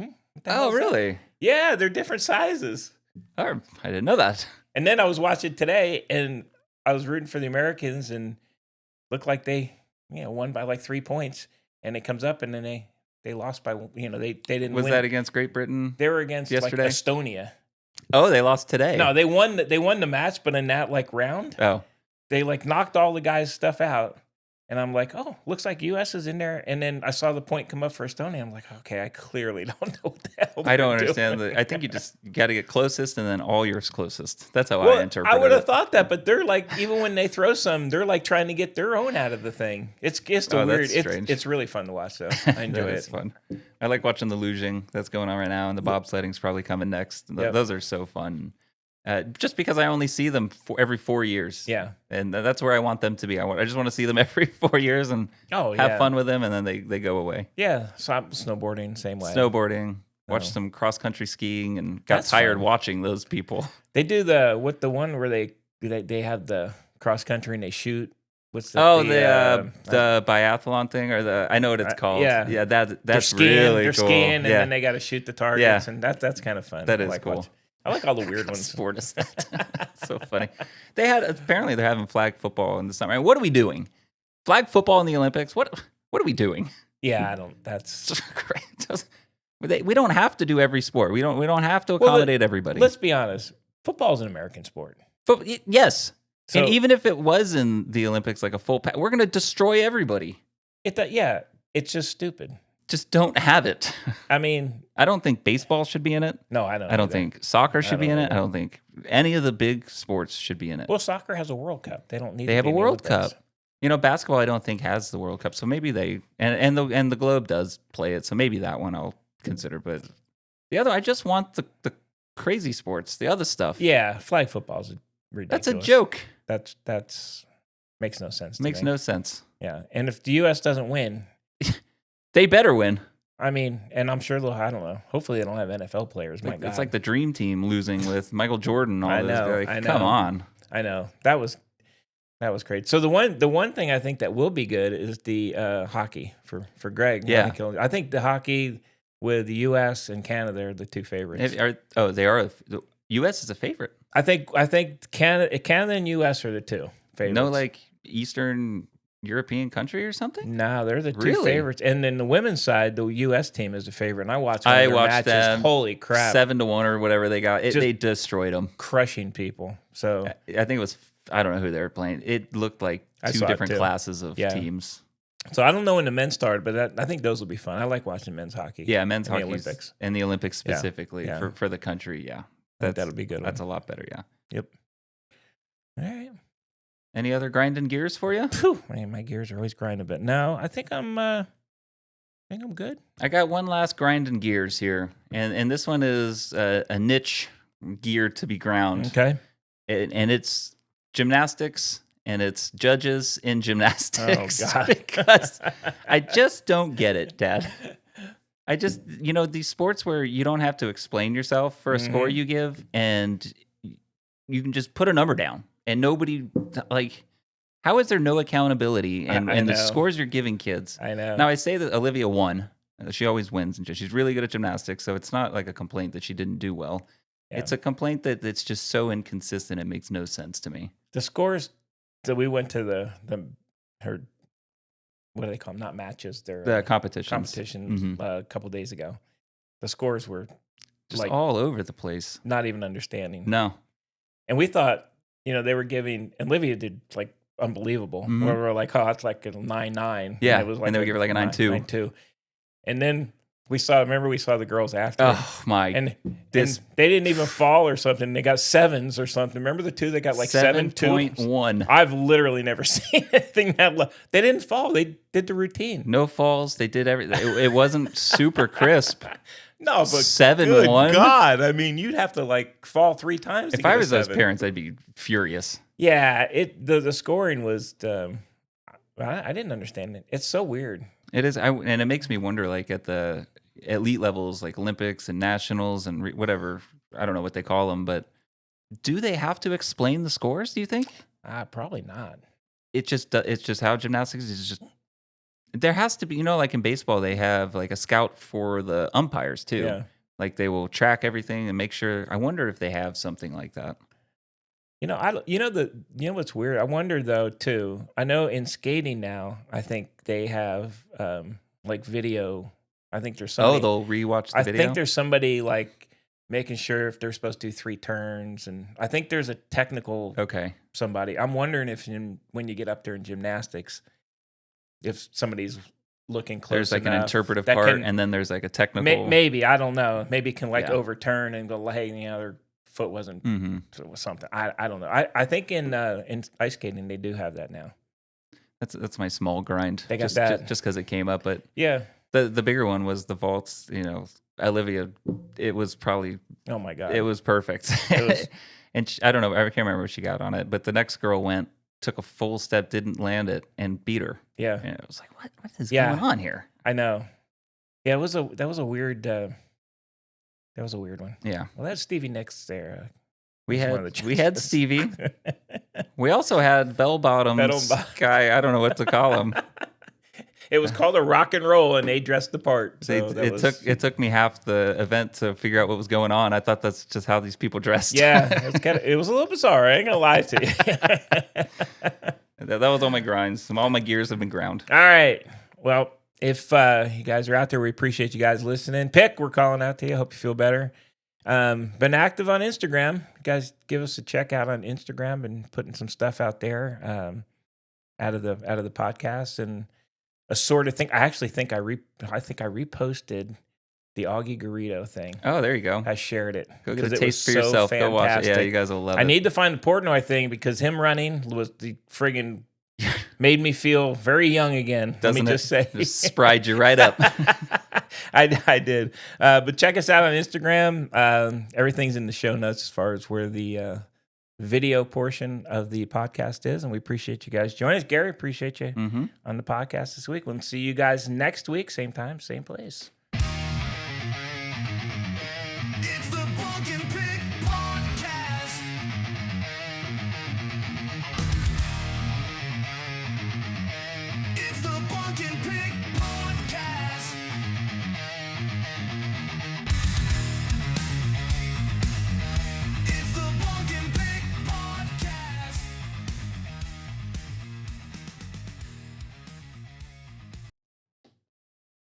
oh, really? Yeah, they're different sizes. Oh, I didn't know that. And then I was watching today, and I was rooting for the Americans, and looked like they won by like 3 points, and it comes up, and then they lost by they didn't. Was win. that against Great Britain? They were against yesterday? Like Estonia. Oh, they lost today. No, they won the match, but in that like round, they like knocked all the guys' stuff out. And I'm like, oh, looks like U.S. is in there. And then I saw the point come up for Estonia. I'm like, okay, I clearly don't know what the hell I don't understand. I think you just got to get closest and then all yours closest. That's how I interpret it. I would have thought that, but they're like, even when they throw some, they're like trying to get their own out of the thing. It's weird. It's really fun to watch, though. I enjoy it. It's fun. I like watching the luging that's going on right now, and the bobsledding's probably coming next. Those are so fun. Just because I only see them every 4 years. Yeah. And that's where I want them to be. I just want to see them every 4 years and have fun with them, and then they go away. Yeah. So I'm snowboarding, same way. Watch some cross-country skiing, and got tired watching those people. They do the one where they have the cross-country and they shoot. What's the biathlon thing, or I know what it's called. Yeah, that's really cool. They're skiing, and then they got to shoot the targets, and that's kind of fun. That is cool. I like all the weird ones. Sport is that? So funny. Apparently they're having flag football in the summer. What are we doing? Flag football in the Olympics? What are we doing? Yeah, that's great. We don't have to do every sport. We don't have to accommodate everybody. Let's be honest. Football is an American sport. Yes. So, and even if it was in the Olympics like a full pack, we're going to destroy everybody. It's just stupid. Just don't have it. I mean, I don't think baseball should be in it. No, I don't. I don't think soccer should be in it. I don't think any of the big sports should be in it. Well, soccer has a World Cup. They don't need. They have a World Cup. Basketball I don't think has the World Cup, so maybe they and the Globe does play it, so maybe that one I'll consider. But the other, I just want the crazy sports, the other stuff. Yeah, flag football is ridiculous. That's a joke. That's makes no sense. Makes no sense. Yeah, and if the U.S. doesn't win, they better win. I mean, and I'm sure they'll. I don't know. Hopefully, they don't have NFL players. My God, it's like the Dream Team losing with Michael Jordan. I All know. those guys. Come on. I know that was great. So the one thing I think that will be good is the hockey for Greg. Yeah, I think the hockey with the U.S. and Canada are the two favorites. They are. The U.S. is a favorite. I think Canada and U.S. are the two favorites. No, like Eastern European country or something? No, they're the two favorites. And then the women's side, the U.S. team is the favorite. And I watched their matches. Them. Holy crap. 7-1 or whatever they got. They destroyed them. Crushing people. So I think it was, I don't know who they were playing. It looked like two different classes of teams. So I don't know when the men started, but I think those will be fun. I like watching men's hockey. Yeah, men's hockey. And the Olympics specifically for the country, That'll be good. That's a lot better, Yep. All right. Any other grinding gears for you? Phew, man, my gears are always grinding, but no, I think I'm good. I got one last grinding gears here, and this one is a niche gear to be ground. Okay. And it's gymnastics, and it's judges in gymnastics. Oh, God. Because I just don't get it, Dad. I just, these sports where you don't have to explain yourself for a score you give, and you can just put a number down. And nobody, how is there no accountability and the scores you're giving kids? I know. Now, I say that Olivia won. She always wins. And she's really good at gymnastics, so it's not like a complaint that she didn't do well. Yeah. It's a complaint that it's just so inconsistent, it makes no sense to me. The scores, so we went to her, what do they call them? Not matches. They're the competitions. A couple days ago. The scores were just all over the place. Not even understanding. No. And we thought, they were giving, and Olivia did unbelievable. Mm-hmm. Where we were like, oh, it's like a 9-9. Yeah. And, it was and they would give her like a 9-2. 9-2. And then we saw the girls after. Oh, my. And they didn't even fall or something. They got 7s or something. Remember the two that got like 7.2? 7.1. I've literally never seen anything that low. They didn't fall. They did the routine. No falls. They did everything. It wasn't super crisp. No, but 7-1. God, I mean, you'd have to fall 3 times. If I was those parents, I'd be furious. Yeah, the scoring was. I didn't understand it. It's so weird. It is, and it makes me wonder, at the elite levels, like Olympics and nationals and whatever. I don't know what they call them, but do they have to explain the scores? Do you think? Probably not. It's just how gymnastics is just. There has to be, like in baseball, they have a scout for the umpires too. Yeah. They will track everything and make sure. I wonder if they have something like that. What's weird? I wonder though too. I know in skating now, I think they have video. I think there's somebody. Oh, they'll rewatch the video. I think there's somebody making sure if they're supposed to do 3 turns, and I think there's a technical. Okay. Somebody. I'm wondering if when you get up there in gymnastics, if somebody's looking close, there's an interpretive part, and then there's a technical. Maybe I don't know. Maybe can overturn and go, hey, their foot wasn't something. I don't know. I think in ice skating they do have that now. That's my small grind. They got that just because it came up, but yeah. The bigger one was the vaults. Olivia, it was probably. Oh my God! It was perfect. It was, and I don't know. I can't remember what she got on it, but the next girl took a full step, didn't land it, and beat her. Yeah. And it was like, what is going on here? I know. Yeah, that was a weird one. Yeah. Well, that's Stevie Nicks there. We had Stevie. We also had bell bottoms guy. I don't know what to call him. It was called a rock and roll, and they dressed the part. So it took me half the event to figure out what was going on. I thought that's just how these people dressed. Yeah, it was a little bizarre. I ain't gonna lie to you. That was all my grinds. All my gears have been ground. All right. Well, if you guys are out there, we appreciate you guys listening. Pick, we're calling out to you. Hope you feel better. Been active on Instagram. You guys give us a check out on Instagram and putting some stuff out there out of the podcast and a sort of thing. I actually think I reposted the Augie Garrido thing. Oh, there you go. I shared it. Go get a taste for yourself. Go watch it. Yeah, you guys will love it. I need to find the Portnoy thing because him running was the friggin' made me feel very young again. Doesn't let me it? just say. Just spried you right up. I did. But check us out on Instagram. Everything's in the show notes as far as where the video portion of the podcast is. And we appreciate you guys joining us. Gary, appreciate you on the podcast this week. We'll see you guys next week. Same time, same place.